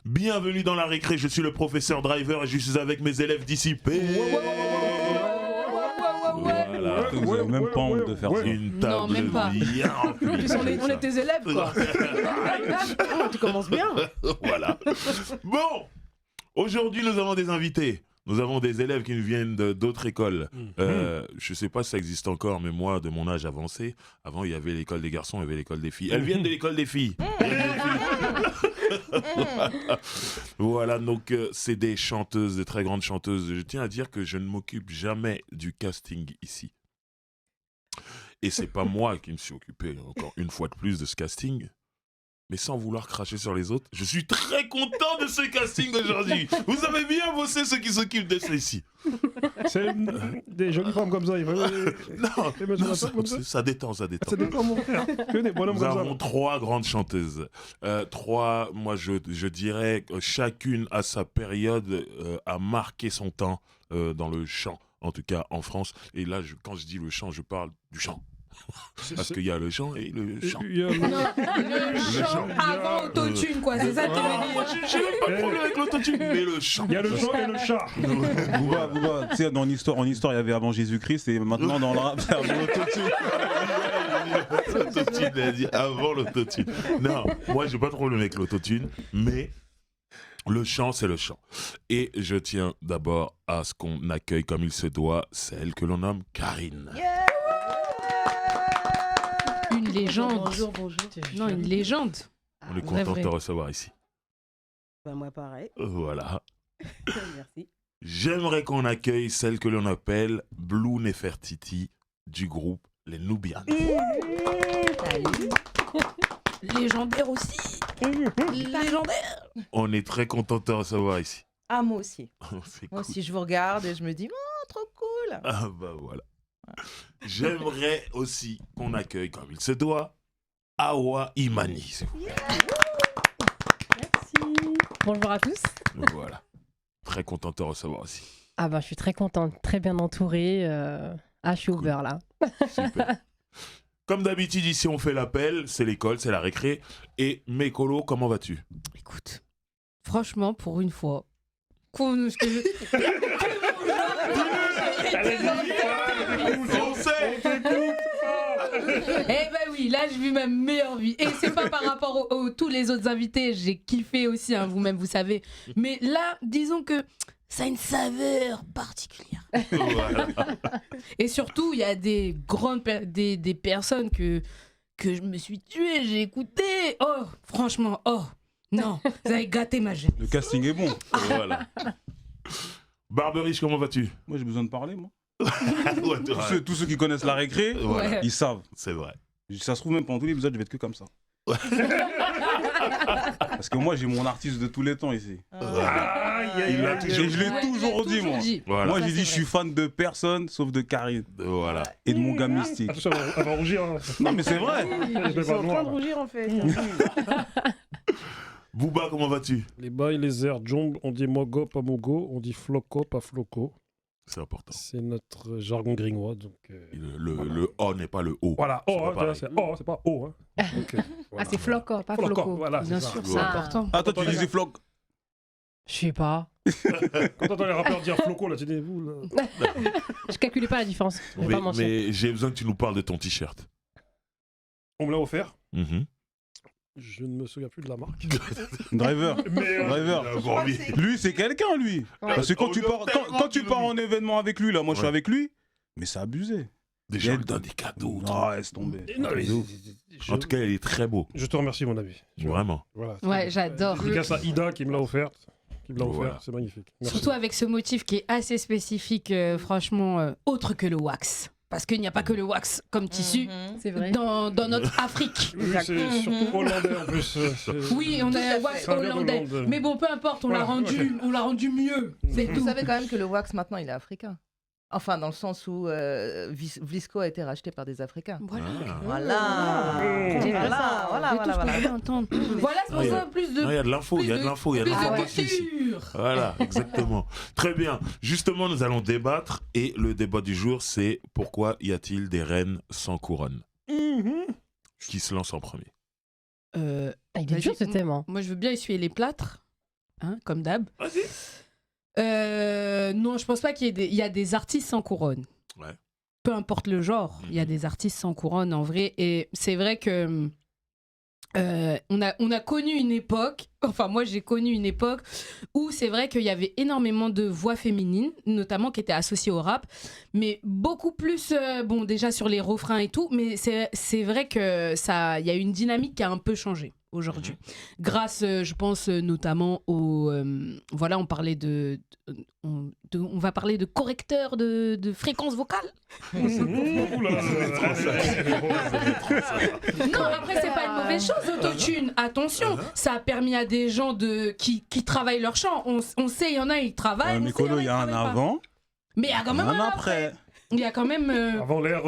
Bienvenue dans la récré, je suis le professeur Driver et je suis avec mes élèves dissipés. Voilà. Vous avez même pas honte de faire ça. Une table Non, même pas. bien remplie. On est tes élèves, quoi. Tu commences bien. Voilà. Bon, aujourd'hui nous avons des invités. Nous avons des élèves qui nous viennent d'autres écoles. Je ne sais pas si ça existe encore, mais moi, de mon âge avancé, avant il y avait l'école des garçons, il y avait l'école des filles. Elles viennent de l'école des filles. Voilà, donc c'est des chanteuses, des très grandes chanteuses. Je tiens à dire que je ne m'occupe jamais du casting ici. Et c'est pas moi qui me suis occupé, encore une fois de plus, de ce casting. Mais sans vouloir cracher sur les autres, je suis très content de ce casting aujourd'hui. Vous avez bien bossé ceux qui s'occupent de ceci. C'est des jolies femmes comme ça. Il faut... Non, ça détend, ça détend. Ça dépend, mon frère. Que des bonhommes Nous comme ça. avons trois grandes chanteuses. Trois, moi je dirais, chacune à sa période a marqué son temps dans le chant, en tout cas en France. Et là, quand je dis le chant, je parle du chant. Parce qu'il y a le chant et le chant. Le chant avant autotune, quoi. C'est ça que tu veux dire. Moi, j'ai même pas de problème avec l'autotune, mais le chant. Il y a le chant et le chat. Bouba, tu sais, en histoire, il y avait avant Jésus-Christ et maintenant dans le rap, c'est avant l'autotune. L'autotune, elle a dit avant l'autotune. Non, moi, j'ai pas de problème avec l'autotune, mais le chant, c'est le chant. Et je tiens d'abord à ce qu'on accueille comme il se doit celle que l'on nomme Karine. Une légende. Bonjour. Non, une légende. On est content de te recevoir ici. Bah, moi, pareil. Voilà. Merci. J'aimerais qu'on accueille celle que l'on appelle Blue Nefertiti du groupe Les Nubians. Légendaire aussi. Légendaire. On est très content de te recevoir ici. Ah, moi aussi. C'est Moi cool. aussi, je vous regarde et je me dis, oh, trop cool. Ah bah voilà. J'aimerais aussi qu'on accueille comme il se doit Awa Imani. s'il vous plaît. Merci. Bonjour à tous. Voilà. Très content de te recevoir aussi. Ah bah je suis très contente, très bien entourée. Je suis au beurre là. Super. Comme d'habitude, ici, on fait l'appel. C'est l'école, c'est la récré. Et Mekolo, comment vas-tu? Écoute, franchement, pour une fois, On sait. Eh ben oui, là, je vis ma meilleure vie. Et c'est pas par rapport aux tous les autres invités. J'ai kiffé aussi, hein, vous-même, vous savez. Mais là, disons que ça a une saveur particulière. Voilà. Et surtout, il y a des grandes des personnes que je me suis tuée, j'ai écouté. Oh, franchement, oh, non, vous avez gâté ma jeunesse. Le casting est bon. Voilà. Barberiche, comment vas-tu? Moi, j'ai besoin de parler, moi. Ouais, Tous ceux qui connaissent la récré, voilà, Ouais. ils savent. c'est vrai. Ça se trouve, même pendant tous les épisodes, je vais être que comme ça. Parce que moi, j'ai mon artiste de tous les temps ici. Il l'a toujours Et je l'ai toujours dit, moi. Voilà. Moi, Ça, j'ai dit, c'est je suis fan de personne sauf de Karine Voilà. et de mon gars mystique. Attention, elle va rougir. Hein. Non, mais c'est vrai. Je vais Ils sont pas en train noir. de rougir, en fait. Bouba, comment vas-tu? Les bails, les airs, jomb, on dit mogo, pas mogo. On dit floco, pas floco. C'est important. C'est notre jargon gringois. Donc, Le O n'est pas le O. voilà, C'est oh, pas hein, pareil. c'est oh, c'est pas O. Hein. Donc, Ah voilà. c'est floco, pas Floco, floco. voilà, Bien c'est ça. sûr, c'est Voilà. important. Ah, toi, tu disais floc. Je sais pas. Quand t'entends les rappeurs dire floco, là, tu dis vous, là. Je calculais pas la différence. Je vais Mais, pas mentir. mais j'ai besoin que tu nous parles de ton t-shirt. On me l'a offert. Mhm. Je ne me souviens plus de la marque. Driver. Mais Driver. Lui, c'est quelqu'un, lui. Ouais. Parce que quand tu pars, quand tu pars en est... événement avec lui, là, moi, je suis Ouais. avec lui. Mais c'est abusé. Des gens lui donnent des cadeaux. Non, laisse tomber. non, mais En tout cas, il est très beau. je te remercie, mon ami. Vraiment. Voilà. Ouais, j'adore. Grâce à Ida qui me l'a offert. Voilà. C'est magnifique. Merci. Surtout avec ce motif qui est assez spécifique, franchement, autre que le wax. Parce qu'il n'y a pas que le wax comme tissu C'est vrai. dans notre Afrique. Oui, c'est surtout hollandais en plus. Oui, on a un wax Ça vient hollandais. d'Hollande. Mais bon, peu importe, on Voilà. l'a rendu mieux. C'est Vous tout. savez quand même que le wax, maintenant, il est africain. Enfin, dans le sens où Vlisco a été racheté par des Africains. Voilà. Ah. Voilà. J'ai Voilà, voilà. entendre. Voilà, c'est pour ça plus de. Non, il y a de l'info, il y a de l'info, il y a de plus de l'information ici. culture. Voilà, exactement. Très bien. Justement, nous allons débattre et le débat du jour, c'est pourquoi y a-t-il des reines sans couronne? Qui se lance en premier? Ah, il est dur ce thème. Hein. Moi, je veux bien essuyer les plâtres. hein, comme d'hab. Vas-y. Non, je pense pas qu'il y ait il y a des artistes sans couronne. Ouais. Peu importe le genre, il y a des artistes sans couronne en vrai. Et c'est vrai que on a connu une époque, enfin moi j'ai connu une époque où c'est vrai qu'il y avait énormément de voix féminines, notamment qui étaient associées au rap, mais beaucoup plus, bon déjà sur les refrains et tout, mais c'est vrai que il y a une dynamique qui a un peu changé aujourd'hui. Grâce, je pense notamment au... voilà, on parlait on va parler de correcteurs de fréquences vocales. Ouh là là Non, après, c'est pas une mauvaise chose, l'autotune. Attention, ça a permis à des gens qui travaillent leur chant. On sait, il y en a, ils travaillent. Mikolo, il y a un avant, Mais il y a quand même un un après. Il y a quand même... Avant l'ère.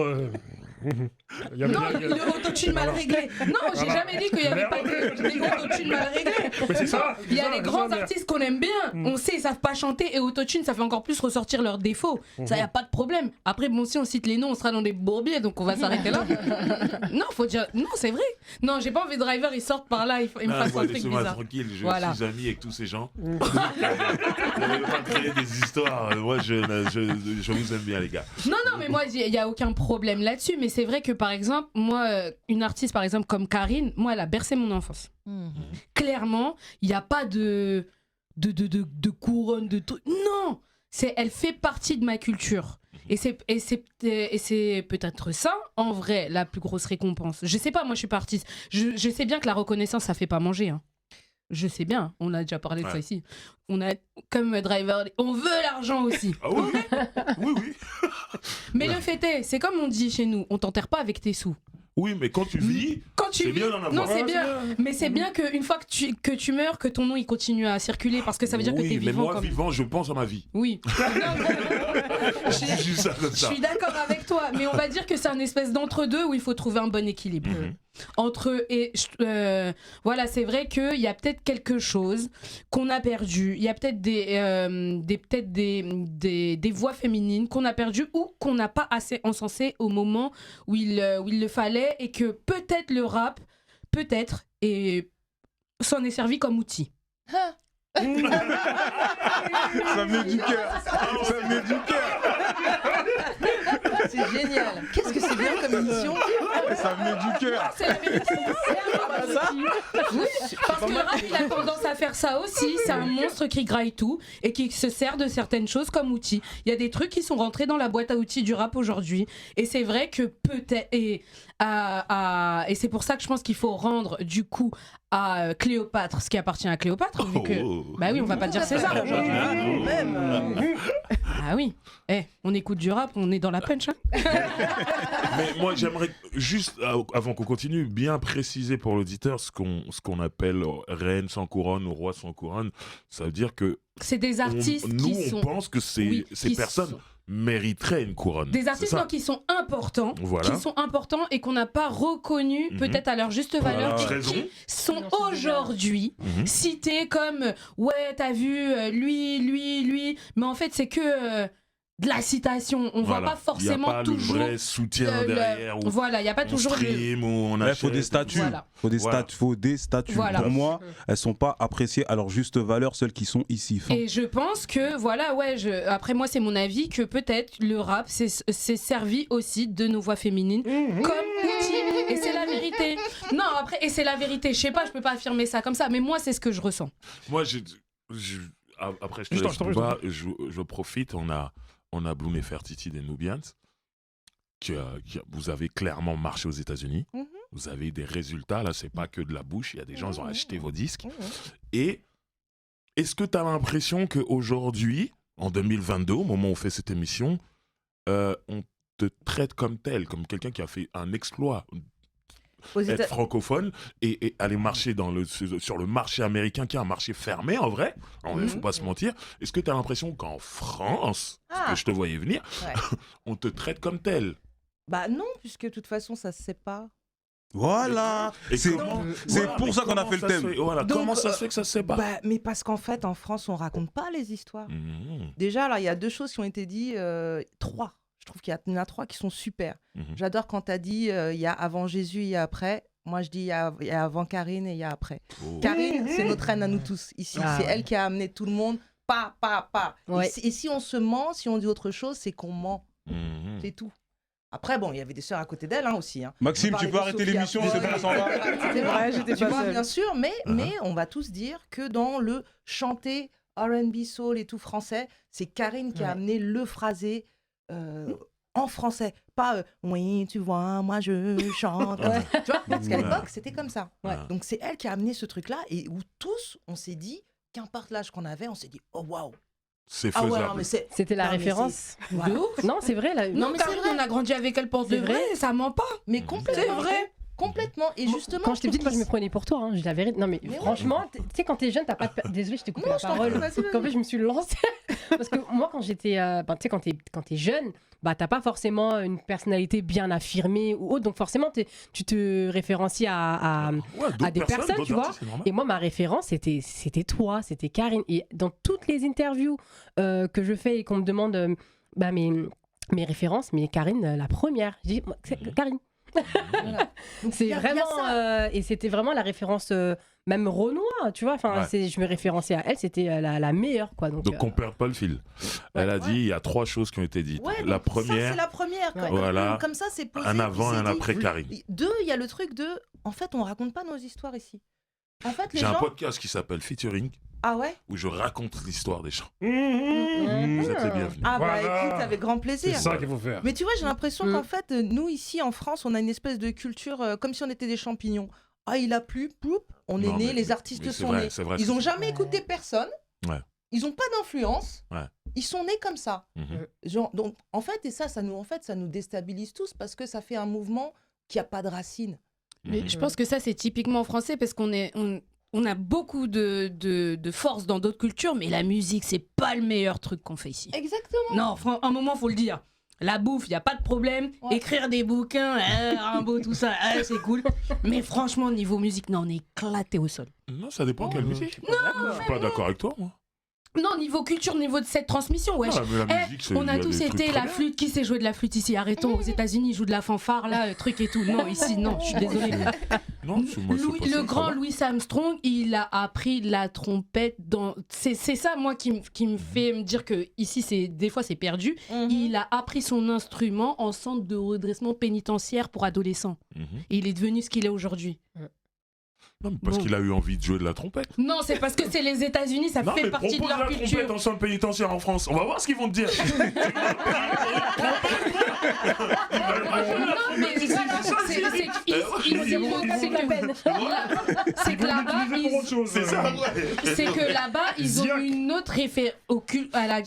Il y avait- Non, il y avait- le autotune mal réglé. Non, j'ai jamais dit qu'il n'y avait pas de autotune mal réglé. Mais c'est ça. Il y a c'est des ça, grands c'est ça, artistes qu'on aime bien. On sait, ils savent pas chanter. Et autotune, ça fait encore plus ressortir leurs défauts. Ça, y a pas de problème. Après, bon, si on cite les noms, on sera dans des bourbiers. Donc, on va s'arrêter là. Non, faut dire... Non, c'est vrai. Non, j'ai pas envie de Driver, ils sortent par là. Ils me fassent un truc Laissez-moi bizarre. tranquille, je Voilà. suis ami avec tous ces gens. Vous n'allez pas créer des histoires. Moi, je vous aime bien, les gars. Non, mais moi, il n'y a aucun problème là-dessus. Mais c'est vrai que, par exemple, moi, une artiste, par exemple, comme Karine, moi, elle a bercé mon enfance. Clairement, il n'y a pas de couronne, de tout. Non, elle fait partie de ma culture. Et c'est peut-être ça, en vrai, la plus grosse récompense. Je sais pas, moi, je suis pas artiste. Je sais bien que la reconnaissance, ça fait pas manger. Hein. Je sais bien, on a déjà parlé de ça ici. On a, comme Driver, on veut l'argent aussi. Ah oui, oui, oui. Mais le fait est, c'est comme on dit chez nous, on t'enterre pas avec tes sous. Oui, mais quand tu vis, Quand tu c'est vis, bien d'en avoir. non, c'est Ah, bien. c'est bien. Mais c'est bien qu'une fois que tu meurs, que ton nom il continue à circuler parce que ça veut dire que oui, t'es mais vivant. moi, vivant, je pense à ma vie. Oui. Je dis juste ça comme Je ça. suis d'accord avec toi, mais on va dire que c'est un espèce d'entre-deux où il faut trouver un bon équilibre. Entre voilà, c'est vrai qu'il y a peut-être quelque chose qu'on a perdu. Il y a peut-être des voix féminines qu'on a perdues ou qu'on n'a pas assez encensées au moment où il le fallait, et que peut-être le rap, s'en est servi comme outil. Ça met du cœur. Ça met du cœur. C'est génial. Qu'est-ce que c'est bien comme émission. Ça met du cœur. C'est la vérité. Oui, parce que le rap, il a tendance à faire ça aussi. C'est un monstre qui graille tout et qui se sert de certaines choses comme outils. Il y a des trucs qui sont rentrés dans la boîte à outils du rap aujourd'hui. Et c'est vrai que peut-être... Et c'est pour ça que je pense qu'il faut rendre du coup à Cléopâtre ce qui appartient à Cléopâtre. Vu que... Bah oui, on va pas dire César aujourd'hui. Ah oui. On écoute du rap, on est dans la punch. Hein. Mais moi, j'aimerais juste, avant qu'on continue, bien préciser pour l'auditeur ce qu'on appelle reine sans couronne ou roi sans couronne. Ça veut dire que C'est des artistes qui on sont... pense que Oui, ces qui personnes sont- mériteraient une couronne. Des artistes C'est ça. non, qui sont importants, Voilà. et qu'on n'a pas reconnus peut-être à leur juste valeur, Voilà. et Raison. qui sont aujourd'hui cités comme ouais, t'as vu lui, mais en fait c'est que de la citation. On voit pas forcément Il n'y a pas toujours le vrai soutien derrière. Ou voilà, il y a pas on toujours le... stream, ou on Il faut achète. des statuts. Voilà. Faut des Voilà. statuts. Voilà. Pour moi, elles sont pas appréciées à leur juste valeur, celles qui sont ici. Fin. Et je pense que, voilà, après moi c'est mon avis, que peut-être le rap s'est servi aussi de nos voix féminines comme outil. Et c'est la vérité. Non, après, et c'est la vérité. Je sais pas, je peux pas affirmer ça comme ça, mais moi c'est ce que je ressens. Moi, après, je te Je laisse t'en prie, pas, je profite. On a Blue Nefertiti des Nubians. Vous avez clairement marché aux États-Unis. Vous avez des résultats. Là, c'est pas que de la bouche. Il y a des gens qui ont acheté vos disques. Et est-ce que tu as l'impression qu'aujourd'hui, en 2022, au moment où on fait cette émission, on te traite comme tel, comme quelqu'un qui a fait un exploit, être francophone et aller marcher sur le marché américain, qui est un marché fermé en vrai, il ne faut pas se mentir. Est-ce que tu as l'impression qu'en France, parce que je te voyais venir, on te traite comme tel? Bah non, puisque de toute façon, ça se sait pas. Voilà. Et C'est comment- pour ça qu'on a fait le thème. Voilà, Donc, comment ça se fait que ça se sait pas? Bah, mais parce qu'en fait, en France, on raconte pas les histoires. Mhm. Déjà, là, il y a deux choses qui ont été dites, trois. Je trouve qu'il y en a trois qui sont super. Mhm. J'adore quand tu as dit il y a avant Jésus et après. Moi, je dis il y a avant Karine et il y a après. Oh. Karine, c'est notre reine à nous tous ici. Ah C'est ouais. elle qui a amené tout le monde. Pas. Ouais. Et si on se ment, si on dit autre chose, c'est qu'on ment. Mhm. C'est tout. Après, bon, il y avait des sœurs à côté d'elle aussi. Hein. Maxime, On tu parlait peux de arrêter Sophia l'émission, Boy, c'est bon, on s'en va. etc. Ouais, j'étais Tu pas vois, seule. bien sûr, mais on va tous dire que dans le chanter R&B, soul et tout français, c'est Karine qui a Ouais. amené le phrasé en français. Pas oui, tu vois, moi je chante. Tu vois, parce qu'à Ouais. l'époque, c'était comme ça. Ouais. Donc c'est elle qui a amené ce truc-là et où tous, on s'est dit, qu'importe l'âge qu'on avait, on s'est dit, oh waouh. C'est Ah faisable. ouais, non, mais c'est. C'était la Non, mais référence. Voilà. De ouf. Non, c'est vrai. Non, mais mais c'est vrai. on a grandi avec elle pour de C'est vrai. vrai, ça ment pas. Mais Mhm. complètement. C'est vrai. Complètement. Et justement. Quand j'étais je petite, moi, je me trouve prenais pour toi. Hein, je dis la vérité. Non, mais, Mais ouais. franchement, tu sais, quand t'es jeune, t'as pas de. Désolée, je t'ai coupé Non, la je t'en parole. prie, vas-y, vas-y. Qu'en fait, je me suis lancée. Parce que moi, quand j'étais. Tu sais, quand t'es jeune, bah, t'as pas forcément une personnalité bien affirmée ou autre. Donc, forcément, tu te référencies à. Ouais, d'autres à des personnes, d'autres tu vois. artistes, c'est normal. Et moi, ma référence, c'était toi, c'était Karine. Et dans toutes les interviews que je fais et qu'on me demande bah, mes références, mais Karine, la première. Je dis, c'est Karine. Voilà. Donc, C'est il y a vraiment. ça. Et c'était vraiment la référence, même Renoir, tu vois. Enfin, Ouais. je me référençais à elle, c'était la meilleure, quoi. Donc, Donc on perd pas le fil. Elle a Ouais. dit il y a 3 choses qui ont été dites. Ouais, La donc ça, première, c'est la première. Ouais. Voilà. Comme ça, c'est posé. un puis avant et c'est un dit. après Karine. 2, il y a le truc de. En fait, on raconte pas nos histoires ici. En fait, les J'ai un gens. podcast qui s'appelle Featuring Ah ouais. où je raconte l'histoire des gens. Mmh. Vous êtes les bienvenus. Ah bah Voilà. écoute, avec grand C'est plaisir. ça qu'il faut faire. Mais tu vois, j'ai l'impression Mm. qu'en fait, nous ici en France, on a une espèce de culture comme si on était des champignons. Ah, il a plu, ploup, on est Non, né, mais- les artistes mais c'est sont vrai, nés. c'est vrai, Ils c'est ont vrai. jamais écouté personne. Ouais. Ils ont pas d'influence. Ouais. Ils sont nés comme ça. Mhm. Genre, donc, en fait, et ça nous déstabilise tous parce que ça fait un mouvement qui a pas de racines. Mais Mhm. je pense que ça, c'est typiquement français parce on a beaucoup de force dans d'autres cultures, mais la musique, c'est pas le meilleur truc qu'on fait ici. Exactement. Non, un moment, faut le dire. La bouffe, il n'y a pas de problème. Ouais. Écrire des bouquins, Rimbaud, tout ça, c'est cool. Mais franchement, niveau musique, non, on est éclaté au sol. Non, ça dépend quelle musique. Non, Je suis pas d'accord avec toi, moi. Non, niveau culture, niveau de cette transmission, wesh. Ah, mais la Eh, musique, c'est- on il y a des tous trucs été très la bien. flûte. Qui sait jouer de la flûte ici? Arrêtons. Aux États-Unis, ils jouent de la fanfare, là, truc et tout. Non, ici, non, je suis désolée. Non, c'est moi, c'est pas ça, Le ça grand va. Louis Armstrong, il a appris la trompette dans. C'est ça, moi, qui me fait me dire que ici, des fois, c'est perdu. Mhm. Il a appris son instrument en centre de redressement pénitentiaire pour adolescents. Mhm. Et il est devenu ce qu'il est aujourd'hui. Non, mais parce Bon. qu'il a eu envie de jouer de la trompette. Non, c'est parce que c'est les États-Unis, ça Non, fait mais partie de propose leur la culture. trompette en centre pénitentiaire en France. On va voir ce qu'ils vont te dire. Non, mais c'est que là-bas, C'est ça, ouais. c'est que là-bas, ils ont Ziac. une autre référence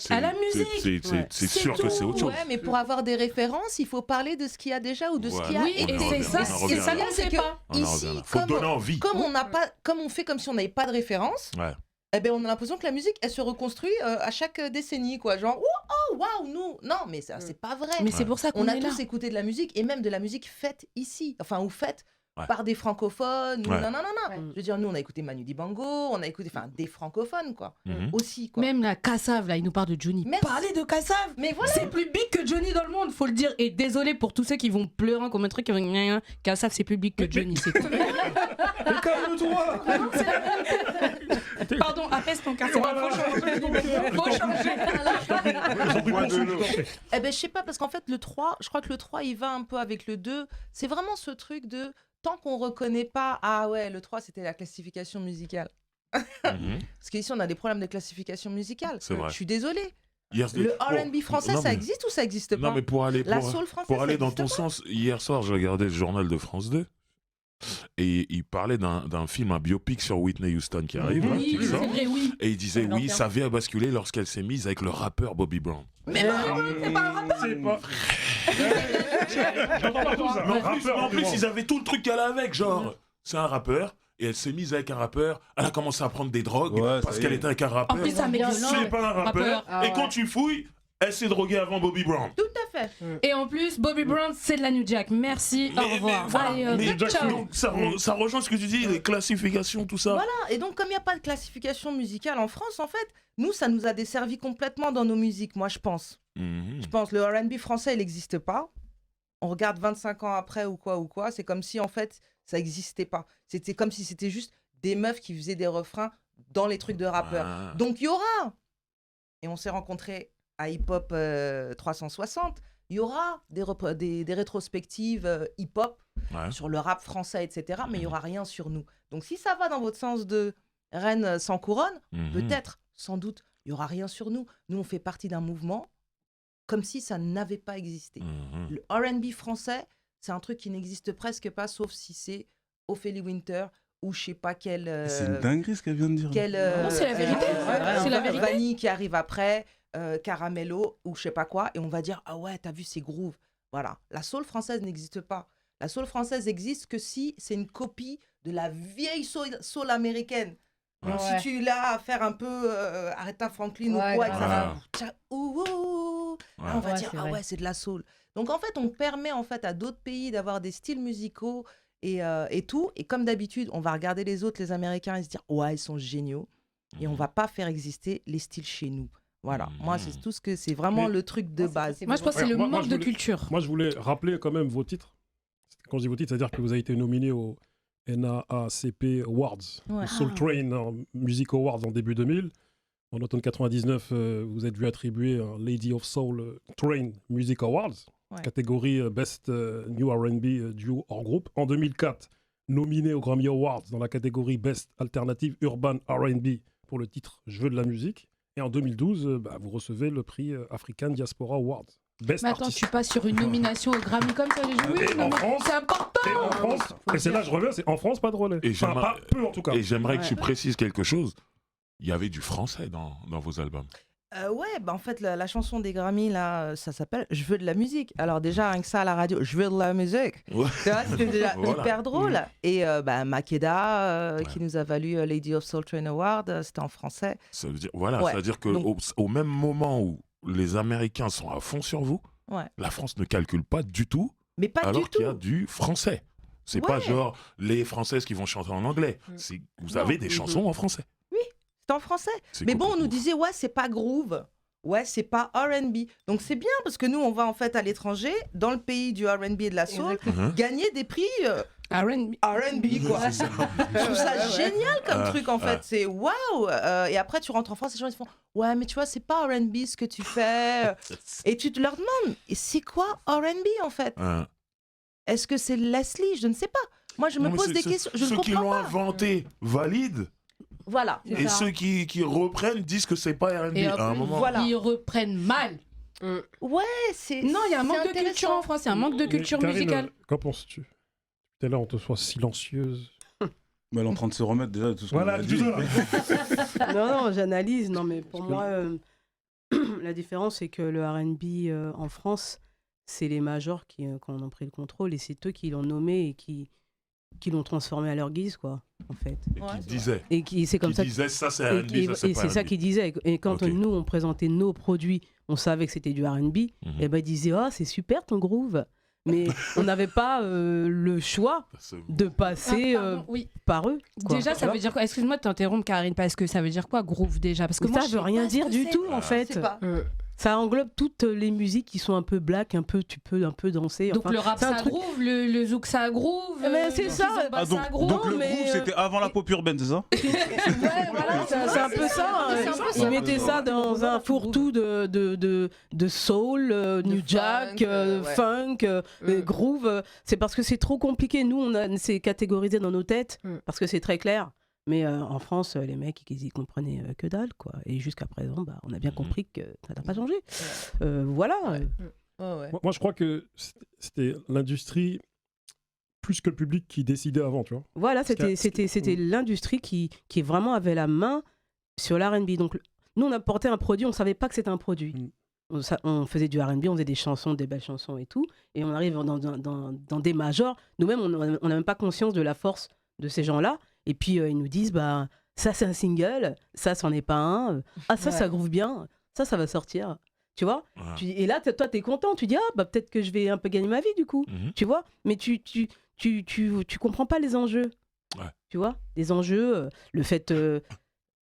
à la musique. C'est sûr que c'est autre chose. Ouais, mais pour avoir des références, il faut parler de ce qu'il y a déjà ou de ce Ouais. qu'il y a. Oui, On et en c'est revient, ça, on en c'est revient ça là. qu'on sait pas. On en Ici, revient là. Faut te donner envie. comme on n'a pas, comme on fait comme si on n'avait pas de référence, Ouais. eh ben on a l'impression que la musique, elle se reconstruit à chaque décennie, quoi. Genre, oh, waouh, nous, non, mais ça, c'est pas vrai. Mais c'est pour ça qu'on On a est là. tous écouté de la musique et même de la musique faite ici, enfin ou faite Ouais. par des francophones. Ou Ouais. non. Ouais. Je veux dire, nous, on a écouté Manu Dibango, on a écouté, enfin, des francophones, quoi, Mhm. aussi, quoi. Même la Kassav, là, il nous parle de Johnny. Merci. Parler de Kassav, Mais voilà. c'est plus big que Johnny dans le monde, faut le dire. Et désolé pour tous ceux qui vont pleurer un comme un truc qui vont gna gna. Kassav, c'est plus big que Johnny, c'est tout. Mais calme-toi. Non, c'est la vérité. Pardon, apaise ton cœur, c'est pas faut changer. Faut changer. Eh ben, je sais pas, parce qu'en fait, le 3, je crois que le 3, il va un peu avec le 2. C'est vraiment ce truc de, tant qu'on reconnaît pas, ah ouais, le 3, c'était la classification musicale. Mhm. Parce qu'ici, on a des problèmes de classification musicale. C'est vrai. Je suis désolée. Hier, Le bon, R&B français, non, ça mais- existe ou ça existe pas Non, mais pour aller, La soul française, pour aller ça dans existe ton pas sens, hier soir, je regardais le journal de France 2 et il parlait d'un film, un biopic sur Whitney Houston qui arrive, là, qui Oui, sort. c'est vrai, oui. Et il disait, L'ambiance. oui, sa vie a basculé lorsqu'elle s'est mise avec le rappeur Bobby Brown. Mais non, c'est pas un rappeur. C'est pas. J'entends pas tout ça. Mais en plus, Rappeur, ils avaient tout le truc qu'elle a avec, genre, c'est un rappeur, et elle s'est mise avec un rappeur, elle a commencé à prendre des drogues Ouais, parce ça y qu'elle est. était avec un En rappeur. plus, ça met C'est pas un rappeur, Ah et quand ouais. tu fouilles, elle s'est droguée avant Bobby Brown. Tout à fait. Et en plus, Bobby Brown, c'est de la New Jack. Merci, au revoir. voilà. Allez, Mais ciao. donc, ça rejoint ce que tu dis, les classifications, tout ça. Voilà. Et donc, comme il n'y a pas de classification musicale en France, en fait, nous, ça nous a desservi complètement dans nos musiques, moi, je pense. Mhm. Je pense le R&B français, il n'existe pas. On regarde 25 ans après ou quoi, c'est comme si, en fait, Ça n'existait pas. C'était comme si c'était juste des meufs qui faisaient des refrains dans les trucs de rappeurs. Ah. Donc, il y aura. Et on s'est rencontrés à Hip Hop 360. Il y aura des rétrospectives hip-hop Ouais. sur le rap français, etc. Mais il n'y aura rien sur nous. Donc, si ça va dans votre sens de reine sans couronne, Mhm. peut-être, sans doute, il n'y aura rien sur nous. Nous, on fait partie d'un mouvement comme si ça n'avait pas existé. Mhm. Le R&B français, c'est un truc qui n'existe presque pas, sauf si c'est Ophélie Winter ou je sais pas quelle... C'est une dinguerie ce qu'elle vient de dire. Non, c'est la vérité. C'est la vérité. Vanille qui arrive après, Caramello ou je sais pas quoi, et on va dire, ah ouais, t'as vu ces grooves. Voilà. La soul française n'existe pas. La soul française existe que si c'est une copie de la vieille soul américaine. Donc Ouais. si tu l'as à faire un peu Aretha Franklin ou Ouais, quoi, grave. et ça va, Ouais. ouh, là, on va Ouais, dire, c'est ah vrai. ouais, c'est de la soul. Donc en fait, on permet en fait à d'autres pays d'avoir des styles musicaux et tout. Et comme d'habitude, on va regarder les autres, les Américains, et se dire, ouais, ils sont géniaux. Et on va pas faire exister les styles chez nous. Voilà. Moi, c'est tout ce que c'est vraiment Mais- le truc de base. Moi, je pense que c'est le Moi, manque je de voulais- culture. Moi, je voulais rappeler quand même vos titres. Quand je dis vos titres, c'est-à-dire que vous avez été nominé au NAACP Awards, Ouais. au Soul Train Music Awards en début 2000. En automne 99, vous êtes vu attribuer un Lady of Soul Train Music Awards, Ouais. catégorie Best New R&B Duo hors groupe. En 2004, nominé aux Grammy Awards dans la catégorie Best Alternative Urban R&B pour le titre Je veux de la musique. Et en 2012, vous recevez le prix African Diaspora Awards. Best Mais attends, Artist. tu passes sur une nomination au Grammy comme ça, les gens. Oui, Et non, en mais France- c'est important. Et en France, et c'est là que je reviens, c'est en France, pas de relais. Et Enfin, j'aimerais- pas peu en tout cas. Et j'aimerais que Ouais. tu précises quelque chose. Il y avait du français dans vos albums. Ouais, bah en fait, la chanson des Grammy, là, ça s'appelle Je veux de la musique. Alors, déjà, rien que ça à la radio, je veux de la musique. Ouais. Tu vois, c'était déjà Voilà. hyper drôle. Et Makeda, Ouais. qui nous a valu Lady of Soul Train Award, c'était en français. Ça veut dire, voilà, Ouais. ça veut dire que Donc- au même moment où les Américains sont à fond sur vous, Ouais. la France ne calcule pas du tout, Mais pas alors du qu'il tout. y a du français. C'est pas Ouais. genre les Françaises qui vont chanter en anglais. C'est, vous Non. avez des chansons en français. C'était en français. C'est Mais bon, on nous complètement disait, ouais, c'est pas groove. Ouais, c'est pas R&B. Donc, c'est bien parce que nous, on va en fait à l'étranger, dans le pays du R&B et de la soul, fou. Mhm. gagner des prix R&B. R&B, quoi. C'est ça. Je trouve ça génial comme Ah, truc en fait, ah. c'est waouh. Et après tu rentres en France, les gens ils font ouais mais tu vois c'est pas R&B ce que tu fais. Et tu te leur demandes et c'est quoi R&B en fait? Hein. Est-ce que c'est Leslie? Je ne sais pas. Moi je me Non, mais pose c'est- des c'est- questions, je ne Ceux qui comprends l'ont pas. inventé valident. Voilà. C'est Et ça. ceux qui reprennent disent que c'est pas R&B. Et en à un plus, moment. voilà. ils reprennent mal. Ouais c'est. Non, il y a un c'est manque de intéressant. culture en France, il y a un manque de Mais culture Karine, musicale. Qu'en penses-tu Tout à l'heure, on te soit silencieuse. Mais elle est en train de se remettre déjà de tout ce qu'on Voilà, a tout dit. ça. Non, j'analyse. Non, mais pour Parce que- moi, la différence, c'est que le R&B en France, c'est les majors qui en ont pris le contrôle et c'est eux qui l'ont nommé et qui l'ont transformé à leur guise, quoi, en fait. Et Ouais, qui c'est disait, Et qui, c'est comme qui ça. disait ça c'est Et, R&B, et- ça c'est et pas c'est ça R&B. qu'il disait. Et quand Ok. nous, on présentait nos produits, on savait que c'était du R&B, Mhm. et ben ils disaient, oh, c'est super ton groove. Mais on n'avait pas le choix C'est- de passer Pardon, oui. par eux. quoi. Déjà, Tu ça vois. veut dire quoi? Excuse-moi de t'interrompre, Karine, parce que ça veut dire quoi, groove déjà? Parce que Mais moi, ça je veut sais rien pas ce dire que du c'est. tout, en Ah. fait. Je sais pas. Ça englobe toutes les musiques qui sont un peu black, tu peux un peu danser. Donc enfin, le rap c'est un ça truc- groove, le zouk ça groove. Mais c'est le ça. kizomba, Ah, ça groove. donc le mais, groupe c'était avant la pop urbaine, c'est ça? Ouais, voilà, c'est un peu ça. c'est un peu Ils ça. mettaient ça dans un fourre-tout de soul, New Jack, funk, ouais. funk, groove. C'est parce que c'est trop compliqué. Nous, c'est catégorisé dans nos têtes Mm. parce que c'est très clair. Mais en France, les mecs, ils y comprenaient que dalle, quoi. Et jusqu'à présent, on a bien compris que ça n'a pas changé. Voilà. Ouais, ouais. Moi, je crois que c'était l'industrie plus que le public qui décidait avant, tu vois. Voilà, que- c'était l'industrie qui vraiment avait la main sur l'R&B. Donc, nous, on apportait un produit, on ne savait pas que c'était un produit. Mm. On faisait du R&B, on faisait des chansons, des belles chansons et tout. Et on arrive dans des majors. Nous-mêmes, on n'a même pas conscience de la force de ces gens-là. Et puis, ils nous disent, ça, c'est un single, ça, c'en est pas un. Ah, ça, Ouais. ça groove bien. Ça va sortir. Tu vois Ouais. Et là, toi, t'es content. Tu dis, peut-être que je vais un peu gagner ma vie, du coup. Mhm. Tu vois? Mais tu comprends pas les enjeux. Ouais. Tu vois? Les enjeux, le fait,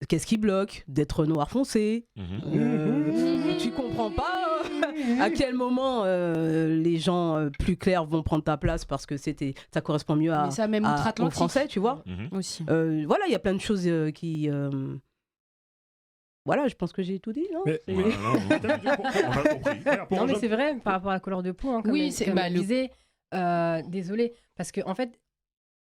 qu'est-ce qui bloque? D'être noir foncé. Mhm. Tu comprends pas à quel moment les gens plus clairs vont prendre ta place parce que ça correspond mieux Mais ça, même aux outre-Atlantique. Français, tu vois. Aussi. Voilà, il y a plein de choses qui. Voilà, je pense que j'ai tout dit, non Mais- C'est- Ouais, non, on a compris. Non, mais c'est vrai, par rapport à la couleur de peau, hein, comme Oui, elle, c'est- comme bah, elle le- disait, désolé, parce que en fait,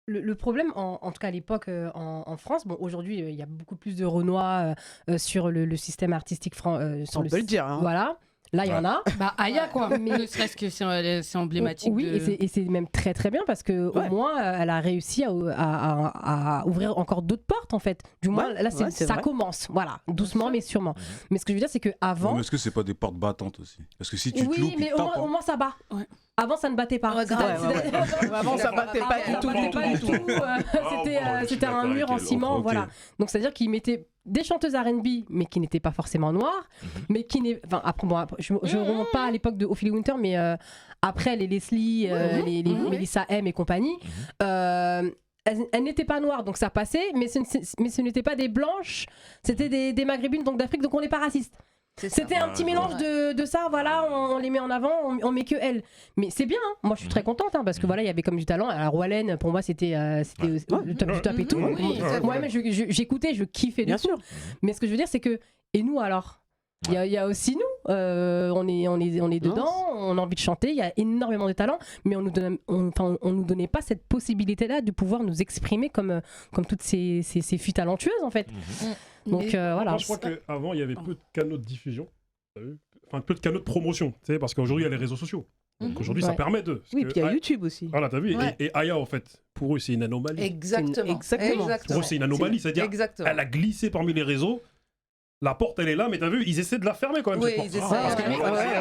le problème, en tout cas à l'époque en France, bon, aujourd'hui, il y a beaucoup plus de Renois sur le système artistique sur On peut le dire. Hein. Voilà, là, il y en a. Bah, Aya, quoi. Mais- Ne serait-ce que c'est emblématique. Oui, de... et c'est même très très bien parce que Ouais. au moins elle a réussi à ouvrir encore d'autres portes en fait. Du moins Ouais, là ouais, c'est ça vrai. commence, voilà, doucement mais sûrement. Mais ce que je veux dire c'est que Ouais, avant, mais est-ce que c'est pas des portes battantes aussi? Parce que si tu te oui, loupes, mais ils au tapent, moins, hein. au moins ça bat. Ouais. Avant ça ne battait pas. Ouais, C'était- grave. Ouais, ouais. Avant, ça battait pas Avant, du tout, ça battait du tout, pas du du tout. tout. je suis C'était un d'accord mur en avec elle. ciment, Ok. voilà. Donc c'est à dire qu'ils mettaient des chanteuses R&B mais qui n'étaient pas forcément noires, mais qui n'est, enfin après moi je remonte pas à l'époque de Ophélie Winter, mais après les Leslie, les Melissa M et compagnie. Elles n'étaient pas noires, donc ça passait, mais ce n'étaient pas des blanches, c'était des maghrébines, donc d'Afrique, donc on n'est pas raciste. C'est ça. C'était un petit mélange de ça, voilà, on les met en avant, on met que elles. Mais c'est bien, hein. Moi je suis très contente, hein, parce que voilà, il y avait comme du talent. Alors Roalen, pour moi, c'était le top du top et tout. Oui, Moi, mais j'écoutais, je kiffais Bien de tout. sûr. Mais ce que je veux dire, c'est que, et nous alors il y a aussi nous, on est dedans, on a envie de chanter, il y a énormément de talent, mais on nous donnait pas cette possibilité-là de pouvoir nous exprimer comme toutes ces filles talentueuses en fait. Donc voilà. Moi, je crois qu'avant, il y avait peu de canaux de diffusion. T'as vu, enfin, peu de canaux de promotion. Tu sais, parce qu'aujourd'hui, il y a les réseaux sociaux. Donc aujourd'hui, ça Ouais. permet de. parce Oui, que puis il y a Aya- YouTube aussi. Voilà, t'as vu. Ouais. Et Aya, en fait, pour eux, c'est une anomalie. Exactement. Exactement. Pour eux, c'est une anomalie. C'est-à-dire, Exactement. elle a glissé parmi les réseaux. La porte, elle est là, mais t'as vu, ils essaient de la fermer quand même. Oui, cette porte. ils essaient, Parce que ouais,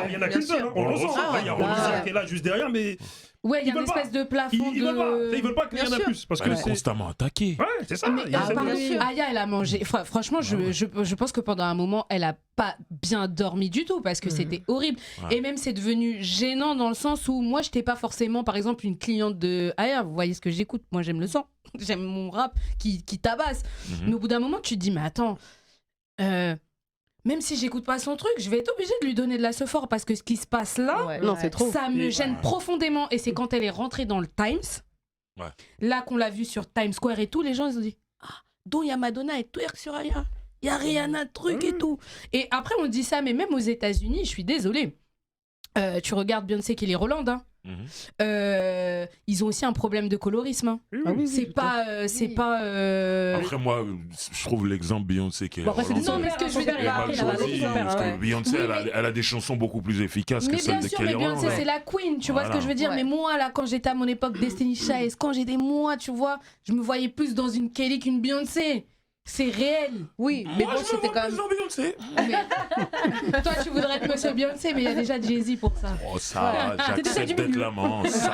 il y en a bien qu'une seule, sûr. hein, on le ressent. Ah ouais. Il y a Ah Rolisa ouais. qui est là juste derrière, mais Ouais, il y a Ils une veulent pas. espèce de plafond ils veulent pas. de. Ils veulent pas qu'il y en Bien a sûr. plus. Parce Bah, que elle est c'est. constamment attaquée. Ouais, c'est ça. Mais il y a cette- pardon, bien sûr. Aya, elle a mangé. Franchement, je pense que pendant un moment, elle a pas bien dormi du tout parce que c'était horrible. Ouais. Et même, c'est devenu gênant dans le sens où moi, je n'étais pas forcément, par exemple, une cliente de Aya. Vous voyez ce que j'écoute. Moi, j'aime le sang. J'aime mon rap qui tabasse. Mais au bout d'un moment, tu te dis, mais attends. Même si j'écoute pas son truc, je vais être obligée de lui donner de la sephore parce que ce qui se passe là, Ouais, Non, ouais. c'est trop. ça me gêne Ouais. profondément. Et c'est quand elle est rentrée dans le Times, Ouais. là qu'on l'a vu sur Times Square et tout, les gens ils ont dit ah, donc il y a Madonna et twerk sur Aya, il y a Rihanna truc et tout. Et après on dit ça, mais même aux États-Unis, je suis désolée. Tu regardes Beyoncé Kelly Rowland, hein. Ils ont aussi un problème de colorisme. Hein. Ah oui, C'est oui, pas, c'est Oui. pas. Après, moi, je trouve l'exemple Beyoncé qui est. Bon, après, c'est Non, mais ce que je veux dire, elle est mal après, choisie, parce que ouais. Beyoncé, Oui, elle a des chansons beaucoup plus efficaces que Mais celles bien de sûr, Kelly mais Beyoncé, Rowland. c'est la queen, tu vois ce que Voilà. je veux dire. Ouais. Mais moi, là, quand j'étais à mon époque Destiny Child, quand j'étais moi, tu vois, je me voyais plus dans une Kelly qu'une Beyoncé. C'est réel. Oui, mais Moi, bon, je c'était me vois quand plus même. dans Beyoncé. Mais... Toi, tu voudrais être Monsieur Beyoncé, mais il y a déjà Jay-Z pour ça. Oh, ça, T'es déjà j'accepte du d'être milieu. l'amant, ça.